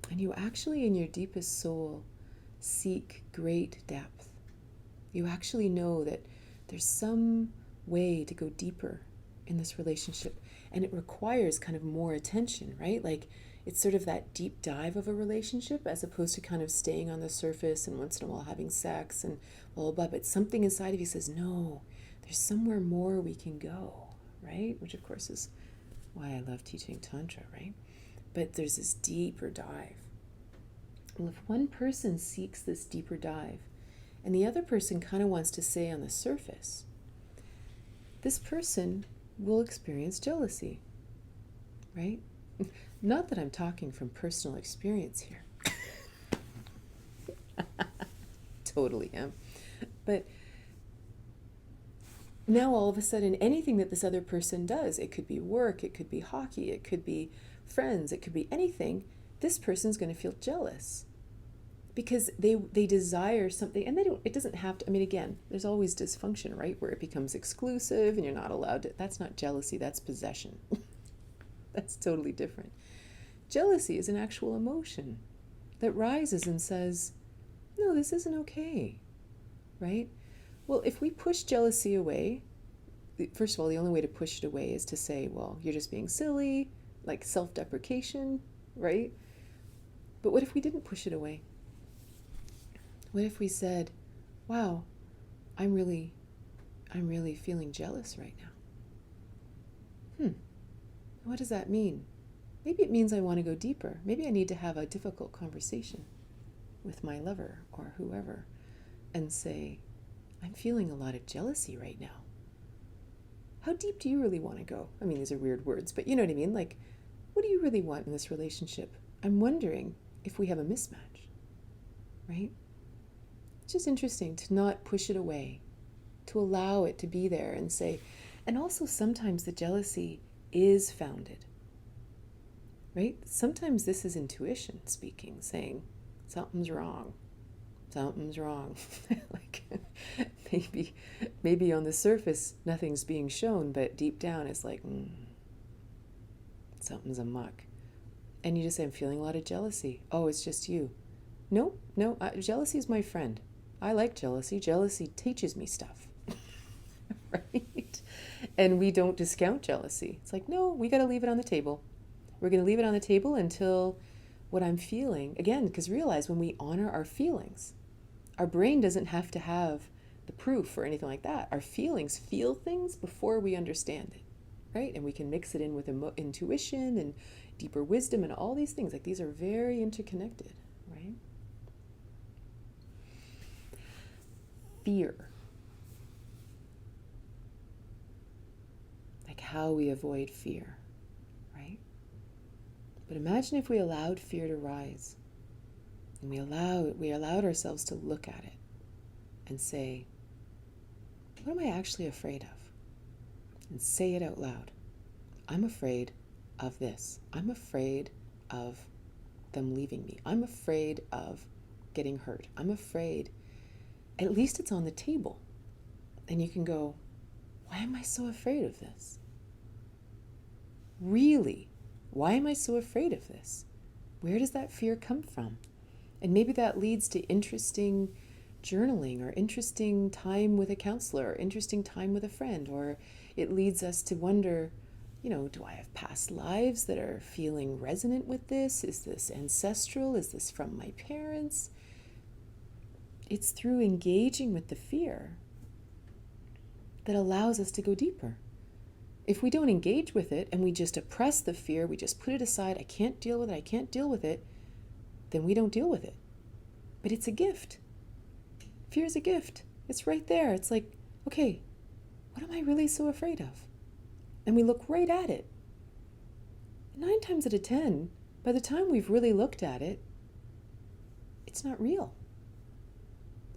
and you actually in your deepest soul seek great depth. You actually know that there's some way to go deeper in this relationship, and it requires kind of more attention, right? Like it's sort of that deep dive of a relationship as opposed to kind of staying on the surface and once in a while having sex and blah, blah, blah. But something inside of you says, no, there's somewhere more we can go, right? Which of course is why I love teaching Tantra, right? But there's this deeper dive. Well, if one person seeks this deeper dive and the other person kind of wants to stay on the surface, this person will experience jealousy, right? Not that I'm talking from personal experience here. Totally am. But now all of a sudden, anything that this other person does, it could be work, it could be hockey, it could be friends, it could be anything, this person's going to feel jealous because they desire something, and it doesn't have to, I mean, again, there's always dysfunction, right? Where it becomes exclusive and you're not allowed to, that's not jealousy, that's possession. That's totally different. Jealousy is an actual emotion that rises and says, no, this isn't okay, right? Well, if we push jealousy away, first of all, the only way to push it away is to say, well, you're just being silly, like self-deprecation, right? But what if we didn't push it away? What if we said, wow, I'm really feeling jealous right now. What does that mean? Maybe it means I want to go deeper. Maybe I need to have a difficult conversation with my lover or whoever and say, I'm feeling a lot of jealousy right now. How deep do you really want to go? I mean, these are weird words, but you know what I mean? Like, what do you really want in this relationship? I'm wondering if we have a mismatch, right? It's just interesting to not push it away, to allow it to be there and say, and also sometimes the jealousy is founded, right? Sometimes this is intuition speaking, saying, something's wrong. Something's wrong. Like maybe on the surface nothing's being shown, but deep down it's like, something's amuck. And you just say, I'm feeling a lot of jealousy. Oh, it's just you. No, jealousy is my friend. I like jealousy. Jealousy teaches me stuff. Right? And we don't discount jealousy. It's like, no, we got to leave it on the table. We're going to leave it on the table until what I'm feeling, again, because realize when we honor our feelings, our brain doesn't have to have the proof or anything like that. Our feelings feel things before we understand it, right? And we can mix it in with intuition and deeper wisdom and all these things. Like these are very interconnected, right? Fear. Like how we avoid fear, right? But imagine if we allowed fear to rise and we allowed ourselves to look at it and say, what am I actually afraid of? And say it out loud. I'm afraid of this. I'm afraid of them leaving me. I'm afraid of getting hurt. I'm afraid. At least it's on the table. And you can go, why am I so afraid of this? Really? Why am I so afraid of this? Where does that fear come from? And maybe that leads to interesting journaling or interesting time with a counselor or interesting time with a friend, or it leads us to wonder, do I have past lives that are feeling resonant with this? Is this ancestral? Is this from my parents? It's through engaging with the fear that allows us to go deeper. If we don't engage with it and we just oppress the fear, we just put it aside, I can't deal with it, then we don't deal with it. But it's a gift. Fear is a gift. It's right there. It's like, okay, what am I really so afraid of? And we look right at it. 9 times out of 10, by the time we've really looked at it, it's not real.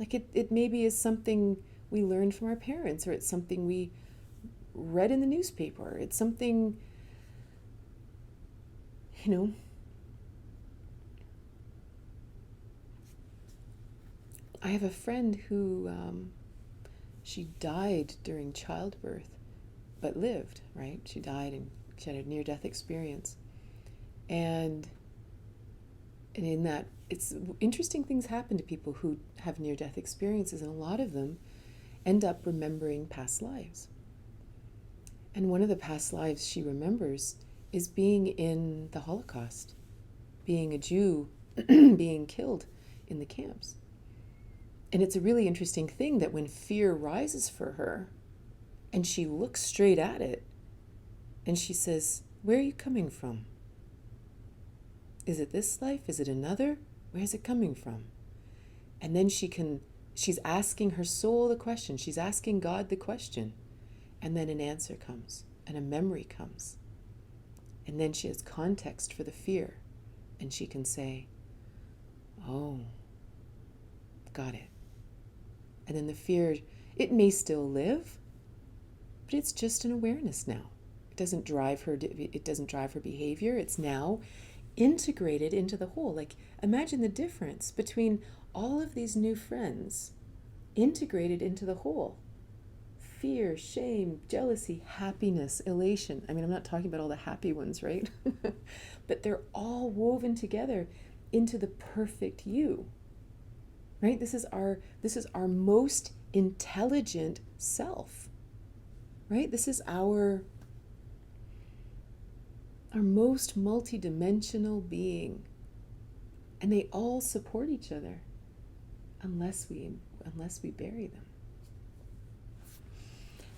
Like it maybe is something we learned from our parents, or it's something we read in the newspaper. It's something, I have a friend who, she died during childbirth, but lived, right? She died and she had a near-death experience. And And in that, it's interesting things happen to people who have near-death experiences, and a lot of them end up remembering past lives. And one of the past lives she remembers is being in the Holocaust, being a Jew, being killed in the camps. And it's a really interesting thing that when fear rises for her and she looks straight at it and she says, where are you coming from? Is it this life? Is it another? Where is it coming from? And then she's asking her soul the question. She's asking God the question. And then an answer comes and a memory comes. And then she has context for the fear. And she can say, oh, got it. And then the fear, it may still live, but it's just an awareness now. It doesn't drive her behavior. It's now integrated into the whole. Like, imagine the difference between all of these new friends integrated into the whole. Fear, shame, jealousy, happiness, elation. I mean, I'm not talking about all the happy ones, right? But they're all woven together into the perfect you. Right? This is our most intelligent self. Right? This is our most multidimensional being. And they all support each other unless we bury them.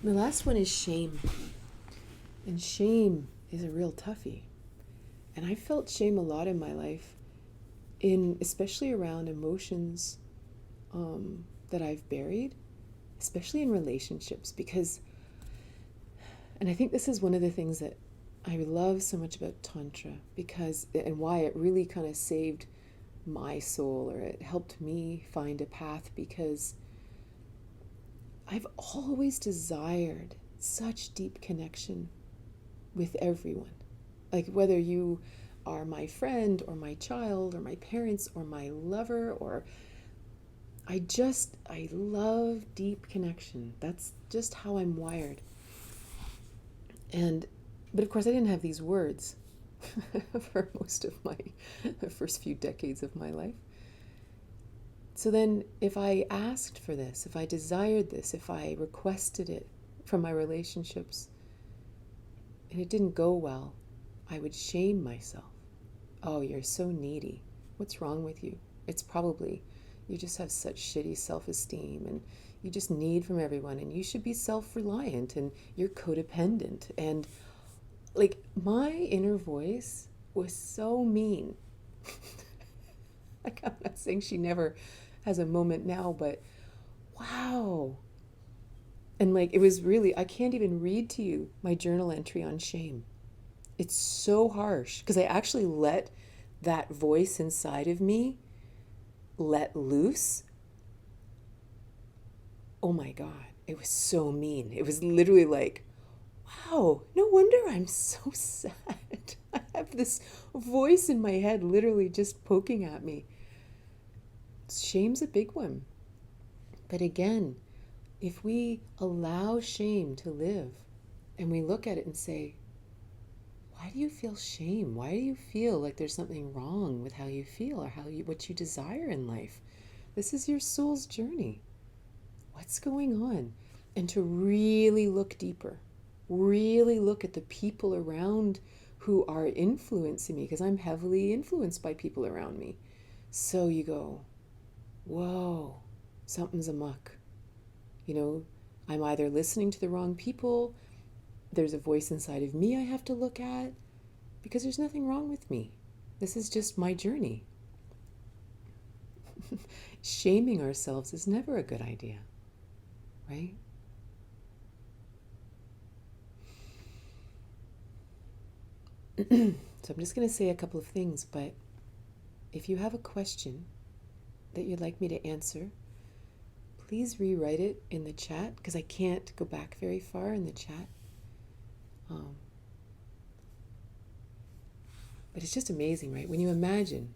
And the last one is shame. And shame is a real toughie. And I felt shame a lot in my life, especially around emotions that I've buried, especially in relationships, because, and I think this is one of the things that I love so much about Tantra, and why it really kind of saved my soul, or it helped me find a path, because I've always desired such deep connection with everyone. Like, whether you are my friend or my child or my parents or my lover, or I love deep connection. That's just how I'm wired. But of course I didn't have these words for most of the first few decades of my life. So then if I asked for this, if I desired this, if I requested it from my relationships, and it didn't go well, I would shame myself. Oh, you're so needy. What's wrong with you? It's probably you just have such shitty self-esteem, and you just need from everyone, and you should be self-reliant, and you're codependent. And like, my inner voice was so mean. Like, I'm not saying she never has a moment now, but wow. And like, it was really, I can't even read to you my journal entry on shame. It's so harsh, because I actually let that voice inside of me let loose. Oh my God, it was so mean. It was literally like, wow, no wonder I'm so sad. I have this voice in my head literally just poking at me. Shame's a big one. But again, if we allow shame to live and we look at it and say, why do you feel shame? Why do you feel like there's something wrong with how you feel, or what you desire in life? This is your soul's journey. What's going on? And to really look deeper, really look at the people around who are influencing me, because I'm heavily influenced by people around me. So you go, whoa, something's amok. You know, I'm either listening to the wrong people, there's a voice inside of me I have to look at, because there's nothing wrong with me. This is just my journey. Shaming ourselves is never a good idea, right? So I'm just going to say a couple of things, but if you have a question that you'd like me to answer, please rewrite it in the chat, because I can't go back very far in the chat. But it's just amazing, right? When you imagine,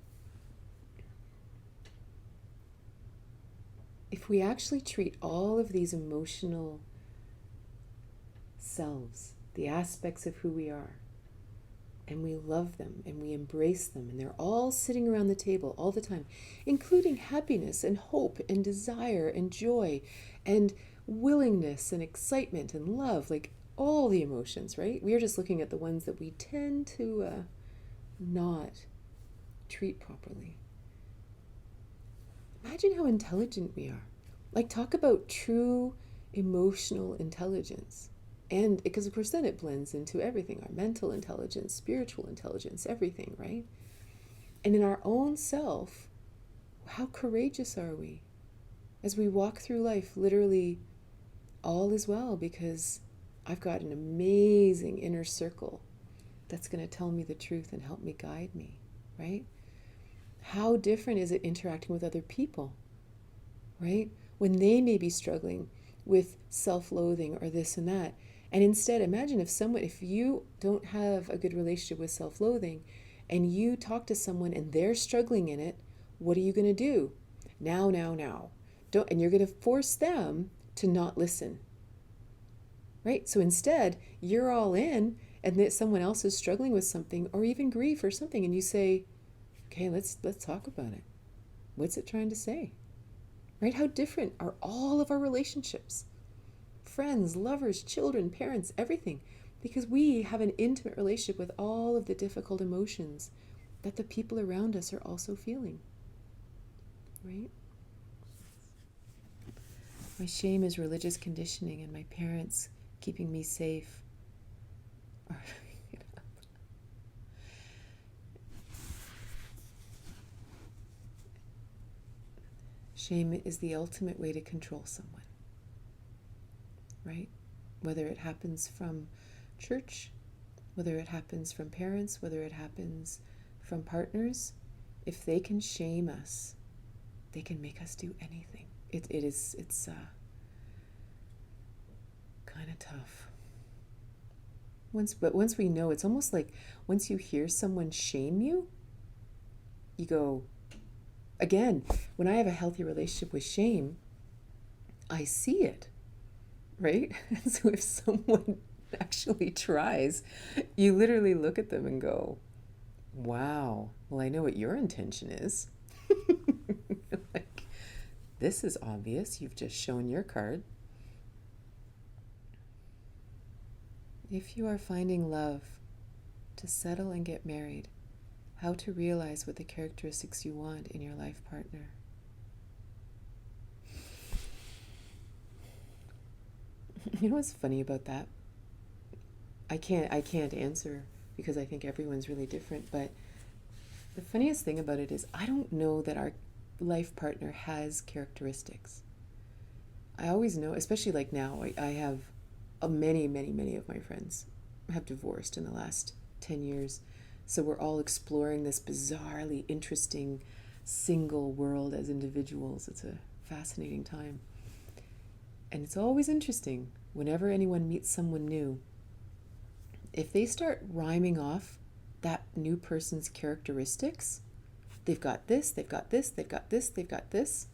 if we actually treat all of these emotional selves, the aspects of who we are, and we love them and we embrace them, and they're all sitting around the table all the time, including happiness and hope and desire and joy and willingness and excitement and love, like all the emotions, right? We are just looking at the ones that we tend to not treat properly. Imagine how intelligent we are. Like, talk about true emotional intelligence. And because, of course, then it blends into everything, our mental intelligence, spiritual intelligence, everything, right? And in our own self, how courageous are we as we walk through life? Literally, all is well, because I've got an amazing inner circle that's going to tell me the truth and help me guide me, right? How different is it interacting with other people, right? When they may be struggling with self-loathing or this and that. And instead, imagine if you don't have a good relationship with self-loathing and you talk to someone and they're struggling in it, what are you going to do? Now. And you're going to force them to not listen, right? So instead, you're all in, and that someone else is struggling with something or even grief or something, and you say, okay, let's talk about it. What's it trying to say? Right? How different are all of our relationships? Friends, lovers, children, parents, everything. Because we have an intimate relationship with all of the difficult emotions that the people around us are also feeling. Right? My shame is religious conditioning, and my parents keeping me safe. Shame is the ultimate way to control someone, right? Whether it happens from church, whether it happens from parents, whether it happens from partners, if they can shame us, they can make us do anything. It's kind of tough. But once we know, it's almost like once you hear someone shame you, you go, again, when I have a healthy relationship with shame, I see it, right? So if someone actually tries, you literally look at them and go, wow, well, I know what your intention is. Like, this is obvious. You've just shown your card. If you are finding love to settle and get married, how to realize what the characteristics you want in your life partner. You know what's funny about that? I can't answer because I think everyone's really different, but the funniest thing about it is I don't know that our life partner has characteristics. I always know, especially like now, I have many of my friends have divorced in the last 10 years. So we're all exploring this bizarrely interesting single world as individuals. It's a fascinating time. And it's always interesting whenever anyone meets someone new, if they start rhyming off that new person's characteristics, they've got this, they've got this, they've got this, they've got this,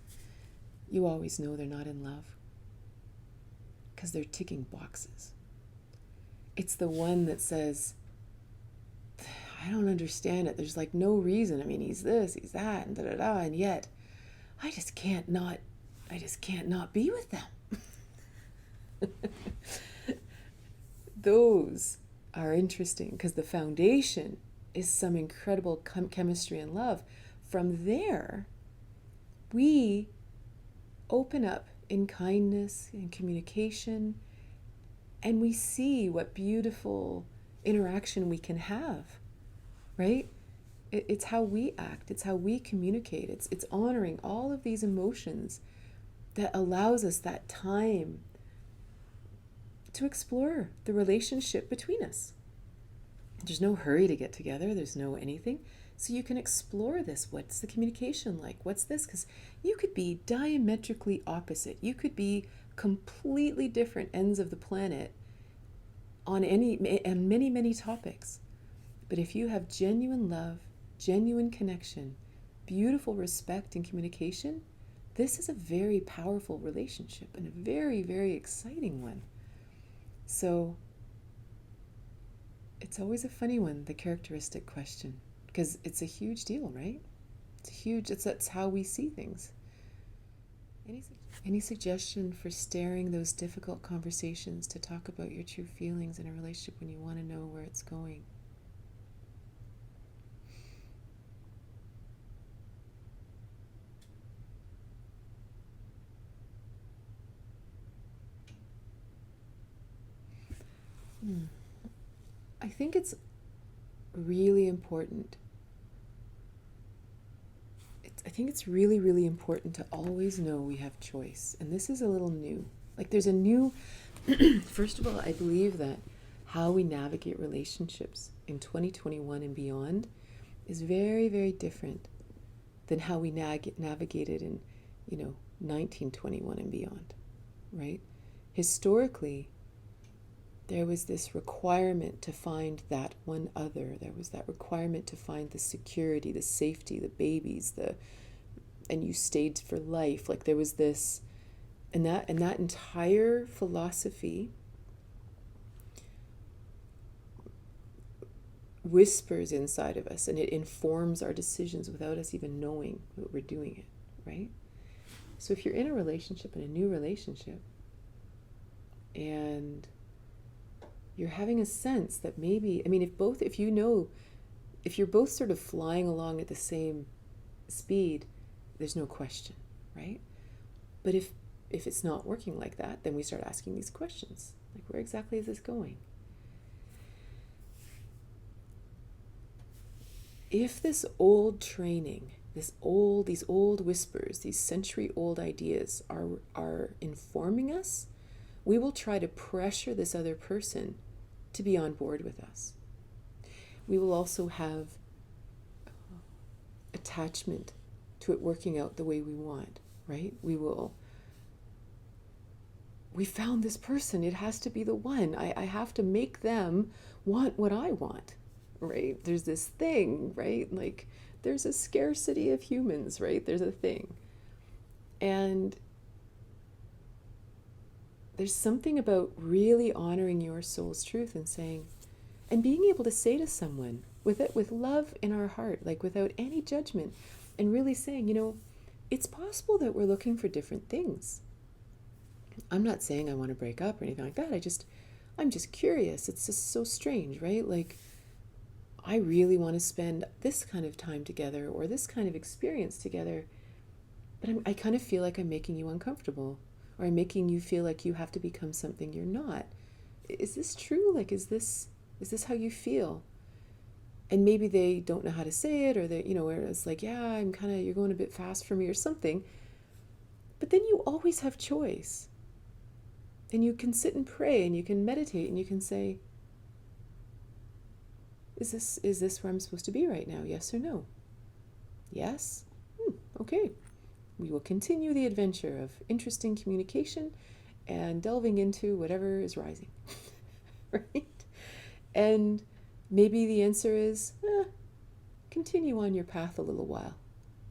you always know they're not in love because they're ticking boxes. It's the one that says, I don't understand it. There's like no reason. I mean, he's this, he's that, and da-da-da, and yet I just can't not be with them. Those are interesting because the foundation is some incredible chemistry and love. From there, we open up in kindness and communication, and we see what beautiful interaction we can have, right? It's how we act. It's how we communicate. It's honoring all of these emotions that allows us that time to explore the relationship between us. There's no hurry to get together. There's no anything. So you can explore this. What's the communication like? What's this? Because you could be diametrically opposite. You could be completely different ends of the planet on many topics. But if you have genuine love, genuine connection, beautiful respect and communication, this is a very powerful relationship and a very, very exciting one. So It's always a funny one, the characteristic question, because it's a huge deal, right? That's how we see things. Any suggestion for staring those difficult conversations to talk about your true feelings in a relationship when you want to know where it's going? I think it's really important. I think it's really, really important to always know we have choice. And this is a little new. Like there's a new, first of all, I believe that how we navigate relationships in 2021 and beyond is very, very different than how we navigated in, 1921 and beyond, right? Historically, there was this requirement to find that one other. There was that requirement to find the security, the safety, the babies, and you stayed for life. Like there was this, and that entire philosophy whispers inside of us, and it informs our decisions without us even knowing that we're doing it, right? So if you're in a relationship, in a new relationship, and you're having a sense that maybe, if you're both sort of flying along at the same speed, there's no question, right? But if it's not working like that, then we start asking these questions. Like, where exactly is this going? If this old training, these old whispers, these century-old ideas are informing us, we will try to pressure this other person to be on board with us. We will also have attachment to it working out the way we want, right? We found this person, it has to be the one. I have to make them want what I want, right? There's this thing, right? Like there's a scarcity of humans, right? There's a thing. And there's something about really honoring your soul's truth and saying, and being able to say to someone with love in our heart, like without any judgment, and really saying, it's possible that we're looking for different things. I'm not saying I want to break up or anything like that. I'm just curious. It's just so strange, right? Like, I really want to spend this kind of time together or this kind of experience together, but I kind of feel like I'm making you uncomfortable. Or I'm making you feel like you have to become something you're not. Is this true? Like, is this how you feel? And maybe they don't know how to say it, or they, where it's like, yeah, you're going a bit fast for me or something. But then you always have choice. And you can sit and pray and you can meditate and you can say, is this where I'm supposed to be right now? Yes or no? Yes? Okay. We will continue the adventure of interesting communication and delving into whatever is rising, right? And maybe the answer is, continue on your path a little while.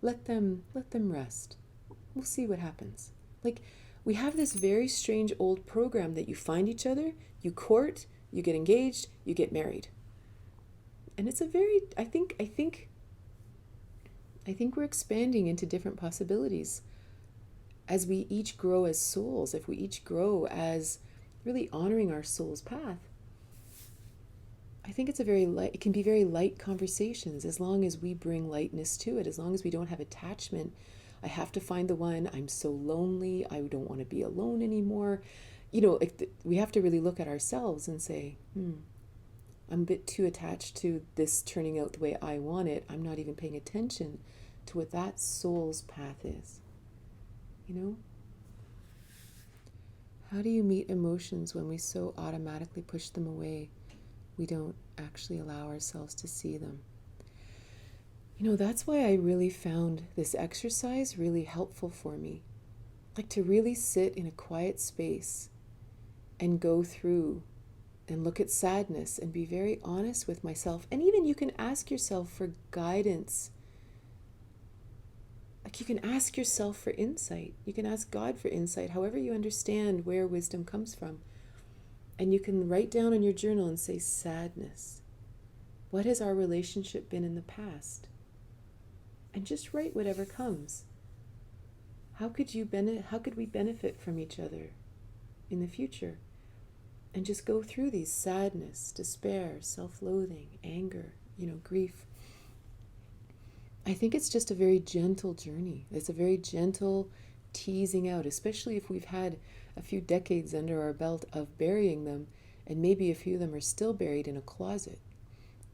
Let them rest. We'll see what happens. Like, we have this very strange old program that you find each other, you court, you get engaged, you get married. And it's I think we're expanding into different possibilities as we each grow as souls, if we each grow as really honoring our soul's path. I think it can be very light conversations as long as we bring lightness to it, as long as we don't have attachment. I have to find the one, I'm so lonely, I don't want to be alone anymore. We have to really look at ourselves and say, I'm a bit too attached to this turning out the way I want it. I'm not even paying attention to what that soul's path is. How do you meet emotions when we so automatically push them away? We don't actually allow ourselves to see them. That's why I really found this exercise really helpful for me. Like to really sit in a quiet space and go through and look at sadness and be very honest with myself. And even you can ask yourself for guidance. Like you can ask yourself for insight. You can ask God for insight, however you understand where wisdom comes from. And you can write down in your journal and say, sadness. What has our relationship been in the past? And just write whatever comes. How could we benefit from each other in the future? And just go through these: sadness, despair, self-loathing, anger, grief. I think it's just a very gentle journey. It's a very gentle teasing out, especially if we've had a few decades under our belt of burying them, and maybe a few of them are still buried in a closet.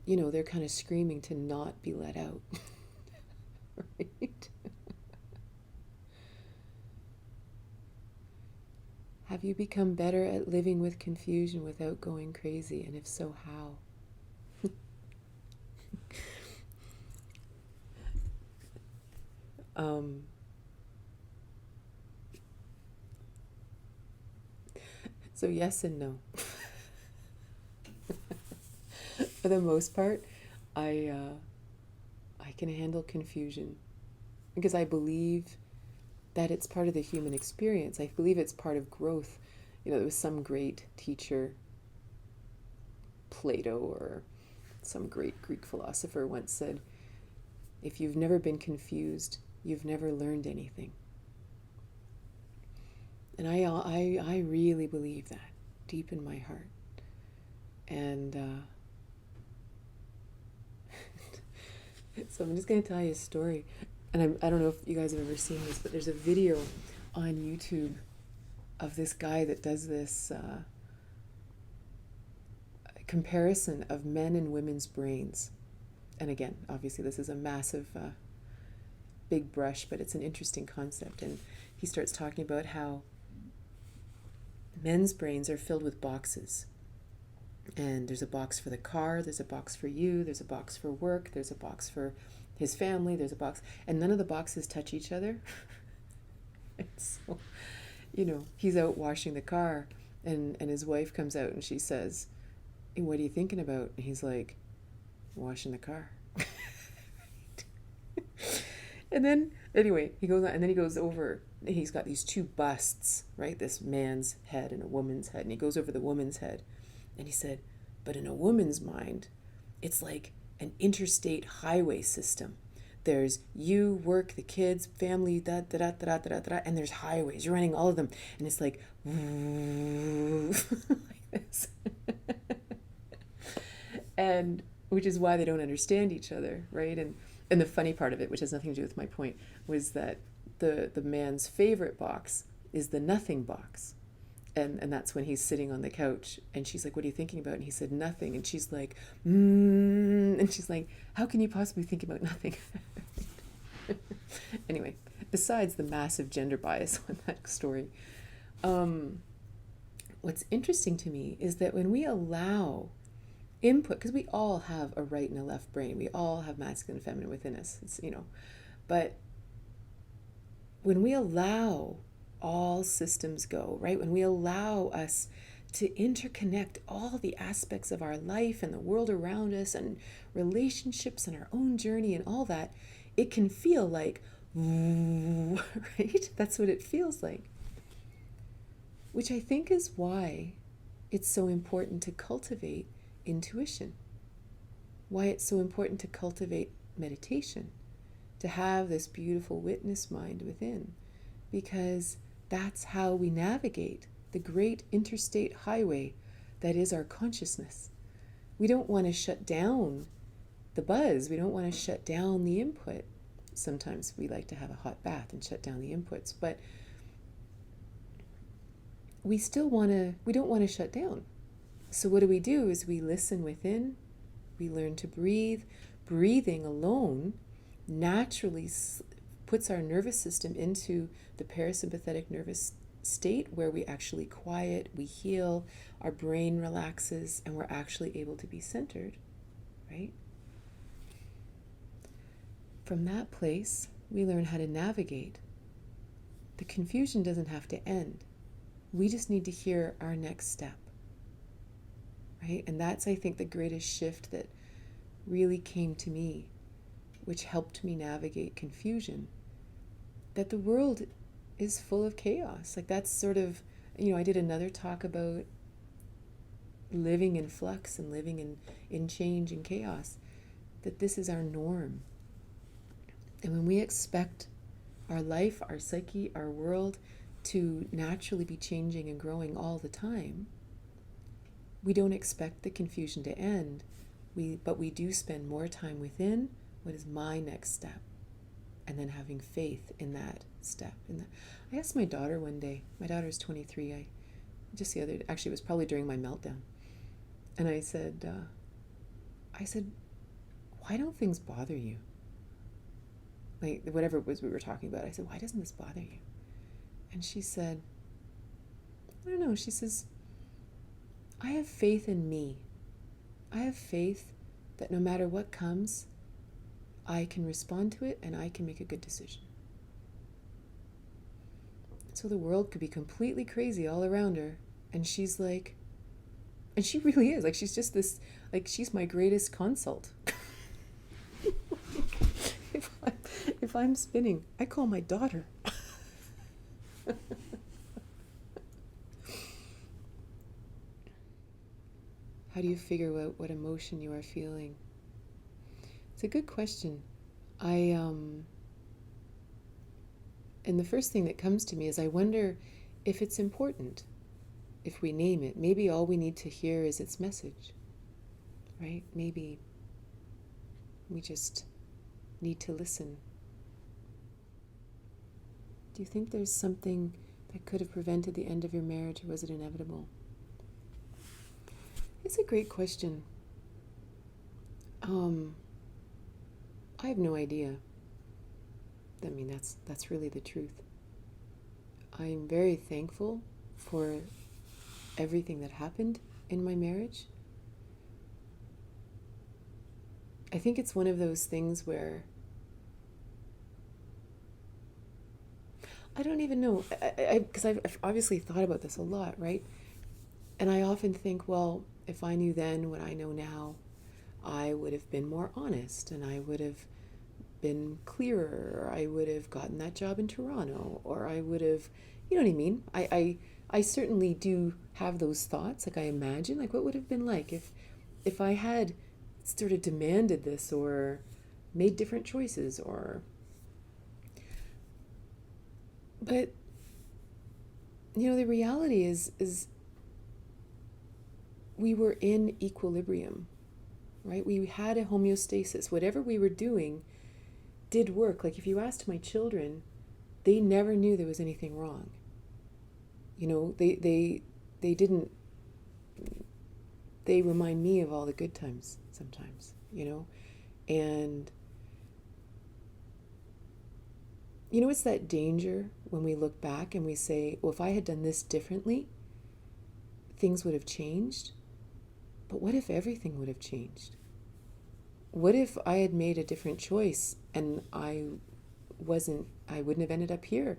They're kind of screaming to not be let out. Right? Have you become better at living with confusion without going crazy? And if so, how? So yes and no. For the most part, I can handle confusion because I believe that it's part of the human experience. I believe it's part of growth. There was some great teacher, Plato, or some great Greek philosopher once said, if you've never been confused, you've never learned anything. And I really believe that deep in my heart. And so I'm just going to tell you a story. And I don't know if you guys have ever seen this, but there's a video on YouTube of this guy that does this comparison of men and women's brains. And again, obviously this is a massive big brush, but it's an interesting concept. And he starts talking about how men's brains are filled with boxes. And there's a box for the car, there's a box for you, there's a box for work, there's a box for his family, there's a box, and none of the boxes touch each other. And so, he's out washing the car, and his wife comes out and she says, hey, what are you thinking about? And he's like, washing the car. And then, anyway, he goes on, and then he goes over, he's got these two busts, right? This man's head and a woman's head, and he goes over the woman's head. And he said, but in a woman's mind, it's like an interstate highway system. There's you, work, the kids, family, and there's highways. You're running all of them. And it's like, like this. And which is why they don't understand each other, right? And the funny part of it, which has nothing to do with my point, was that the man's favorite box is the nothing box. And that's when he's sitting on the couch and she's like, what are you thinking about? And he said, nothing. And she's like, and she's like, how can you possibly think about nothing? Anyway, besides the massive gender bias on that story, what's interesting to me is that when we allow input, because we all have a right and a left brain, we all have masculine and feminine within us, but when we allow all systems go, right? When we allow us to interconnect all the aspects of our life and the world around us and relationships and our own journey and all that, it can feel like, right? That's what it feels like. Which I think is why it's so important to cultivate intuition. Why it's so important to cultivate meditation, to have this beautiful witness mind within, because that's how we navigate the great interstate highway that is our consciousness. We don't want to shut down the buzz. We don't want to shut down the input. Sometimes we like to have a hot bath and shut down the inputs, but we don't want to shut down. So what do? Is we listen within, we learn to breathe. Breathing alone naturally puts our nervous system into the parasympathetic nervous state where we actually quiet, we heal, our brain relaxes, and we're actually able to be centered, right? From that place, we learn how to navigate. The confusion doesn't have to end. We just need to hear our next step, right? And that's, I think, the greatest shift that really came to me, which helped me navigate confusion, that the world is full of chaos. Like that's sort of, I did another talk about living in flux and living in change and chaos, that this is our norm. And when we expect our life, our psyche, our world to naturally be changing and growing all the time, we don't expect the confusion to end. But we do spend more time within what is my next step, and then having faith in that step. I asked my daughter one day, my daughter's 23, actually it was probably during my meltdown, and I said, why don't things bother you? Like, whatever it was we were talking about, I said, why doesn't this bother you? And she said, I don't know, she says, I have faith in me. I have faith that no matter what comes, I can respond to it and I can make a good decision. So the world could be completely crazy all around her, and she's like, and she really is, like, she's just this, like, she's my greatest consult. If I'm spinning, I call my daughter. How do you figure out what emotion you are feeling? It's a good question. And the first thing that comes to me is I wonder if it's important, if we name it. Maybe all we need to hear is its message, right? Maybe we just need to listen. Do you think there's something that could have prevented the end of your marriage, or was it inevitable? It's a great question. I have no idea. I mean, that's really the truth. I'm very thankful for everything that happened in my marriage. I think it's one of those things where I don't even know, because I've obviously thought about this a lot, right? And I often think, well, if I knew then what I know now, I would have been more honest, and I would have been clearer, or I would have gotten that job in Toronto, or I would have, you know what I mean? I certainly do have those thoughts. Like, I imagine, like, what would have been like if I had sort of demanded this, or made different choices, or... But, you know, the reality is we were in equilibrium, right? We had a homeostasis. Whatever we were doing did work. Like, if you asked my children, they never knew there was anything wrong. You know, they didn't, they remind me of all the good times sometimes, you know? And, you know, it's that danger when we look back and we say, well, if I had done this differently, things would have changed. But what if everything would have changed? What if I had made a different choice and I wouldn't have ended up here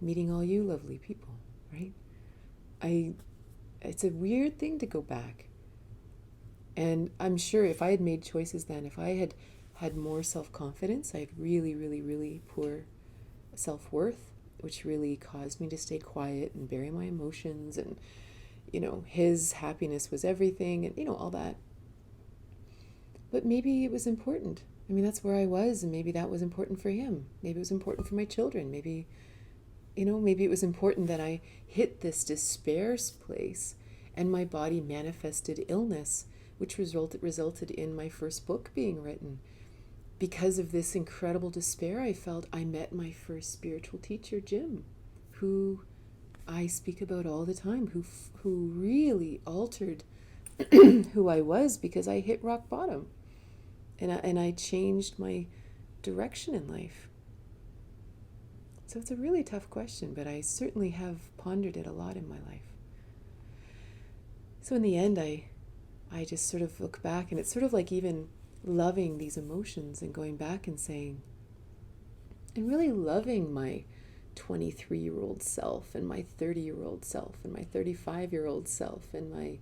meeting all you lovely people, right? It's a weird thing to go back. And I'm sure if I had made choices then, if I had had more self-confidence, I had really, really, really poor self-worth, which really caused me to stay quiet and bury my emotions, and, you know, his happiness was everything, and, you know, all that. But maybe it was important. I mean, that's where I was, and maybe that was important for him. Maybe it was important for my children. Maybe, you know, maybe it was important that I hit this despair place and my body manifested illness, which resulted in my first book being written. Because of this incredible despair I felt, I met my first spiritual teacher, Jim, who I speak about all the time, who really altered who I was, because I hit rock bottom. And I changed my direction in life. So it's a really tough question, but I certainly have pondered it a lot in my life. So in the end, I just sort of look back, and it's sort of like even loving these emotions and going back and saying, and really loving my 23-year-old self and my 30-year-old self and my 35-year-old self and my, I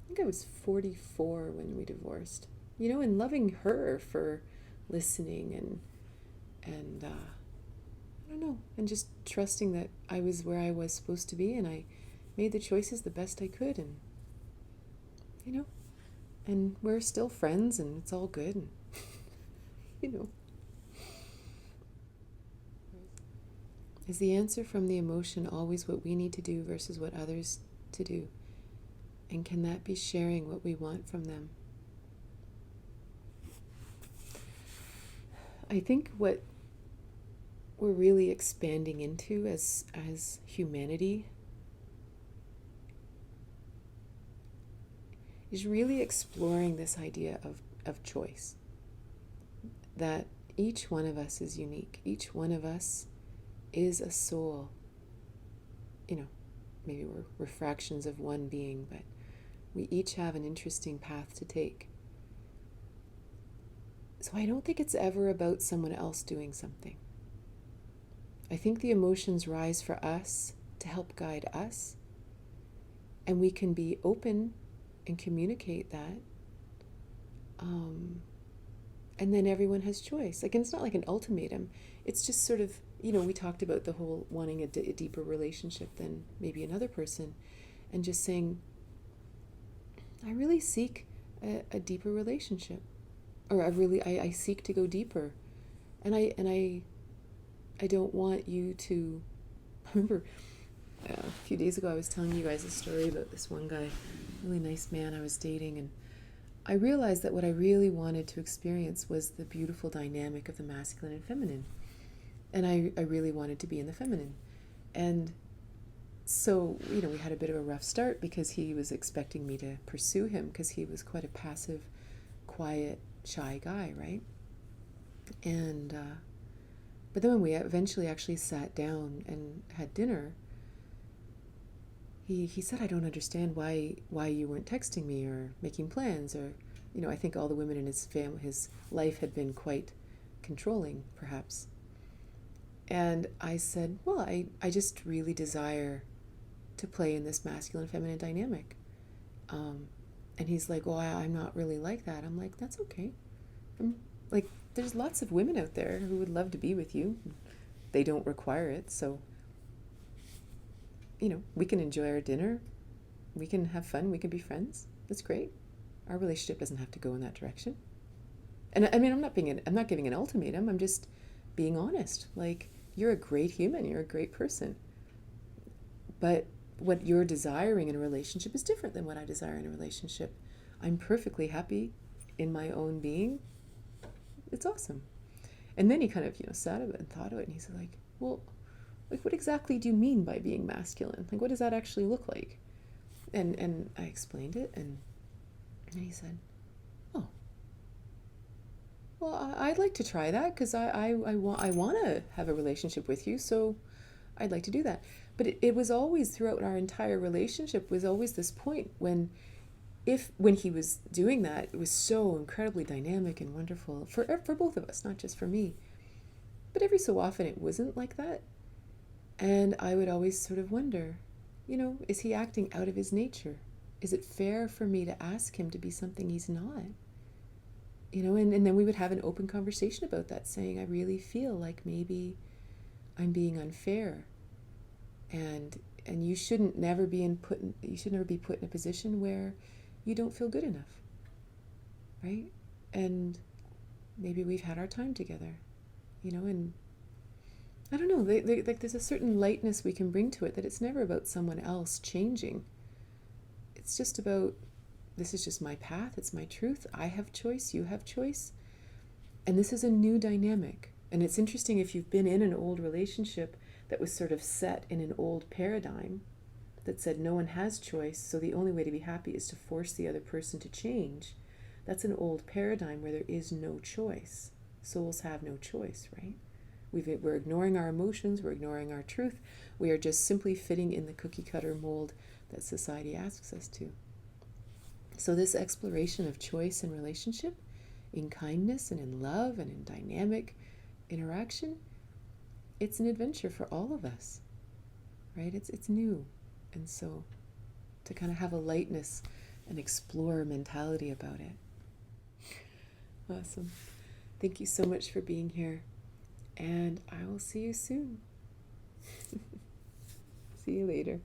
think I was 44 when we divorced, you know, and loving her for listening and I don't know, and just trusting that I was where I was supposed to be, and I made the choices the best I could, and you know, and we're still friends and it's all good. And, you know, is the answer from the emotion always what we need to do versus what others to do? And can that be sharing what we want from them? I think what we're really expanding into as humanity is really exploring this idea of choice. That each one of us is unique. Each one of us is a soul. You know, maybe we're refractions of one being, but we each have an interesting path to take. So I don't think it's ever about someone else doing something. I think the emotions rise for us to help guide us, and we can be open and communicate that. And then everyone has choice. Like, and it's not like an ultimatum. It's just sort of, you know, we talked about the whole wanting a deeper relationship than maybe another person, and just saying, I really seek a deeper relationship, or I seek to go deeper, and I don't want you to. I remember a few days ago I was telling you guys a story about this one guy, really nice man I was dating, and I realized that what I really wanted to experience was the beautiful dynamic of the masculine and feminine. And I really wanted to be in the feminine. And so, you know, we had a bit of a rough start because he was expecting me to pursue him because he was quite a passive, quiet, shy guy, right? And, but then when we eventually actually sat down and had dinner, he said, I don't understand why you weren't texting me or making plans, or, you know, I think all the women in his family, his life had been quite controlling, perhaps. And I said, well, I just really desire to play in this masculine feminine dynamic. And he's like, oh, I'm not really like that. I'm like, that's okay. Like, there's lots of women out there who would love to be with you. They don't require it, so, you know, we can enjoy our dinner, we can have fun, we can be friends. That's great. Our relationship doesn't have to go in that direction. And I mean, I'm not giving an ultimatum. I'm just being honest. Like, you're a great human, you're a great person, but what you're desiring in a relationship is different than what I desire in a relationship. I'm perfectly happy in my own being. It's awesome. And then he kind of, you know, sat of it and thought of it, and he's like, well, like, what exactly do you mean by being masculine? Like, what does that actually look like? And I explained it, and he said, oh, well, I'd like to try that because I want to have a relationship with you, so I'd like to do that. But it was always, throughout our entire relationship, was always this point when he was doing that, it was so incredibly dynamic and wonderful for both of us, not just for me. But every so often it wasn't like that. And I would always sort of wonder, you know, is he acting out of his nature? Is it fair for me to ask him to be something he's not? You know, and then we would have an open conversation about that, saying, I really feel like maybe I'm being unfair. And you should never be put in a position where you don't feel good enough. Right? And maybe we've had our time together, you know, and I don't know, like, there's a certain lightness we can bring to it, that it's never about someone else changing. It's just about, this is just my path, it's my truth, I have choice, you have choice, and this is a new dynamic. And it's interesting, if you've been in an old relationship that was sort of set in an old paradigm that said no one has choice, so the only way to be happy is to force the other person to change, that's an old paradigm where there is no choice. Souls have no choice, right? We're ignoring our emotions, we're ignoring our truth, we are just simply fitting in the cookie cutter mold that society asks us to. So this exploration of choice in relationship, in kindness and in love and in dynamic interaction, it's an adventure for all of us, right? It's new. And so to kind of have a lightness and explore mentality about it. Awesome. Thank you so much for being here. And I will see you soon. See you later.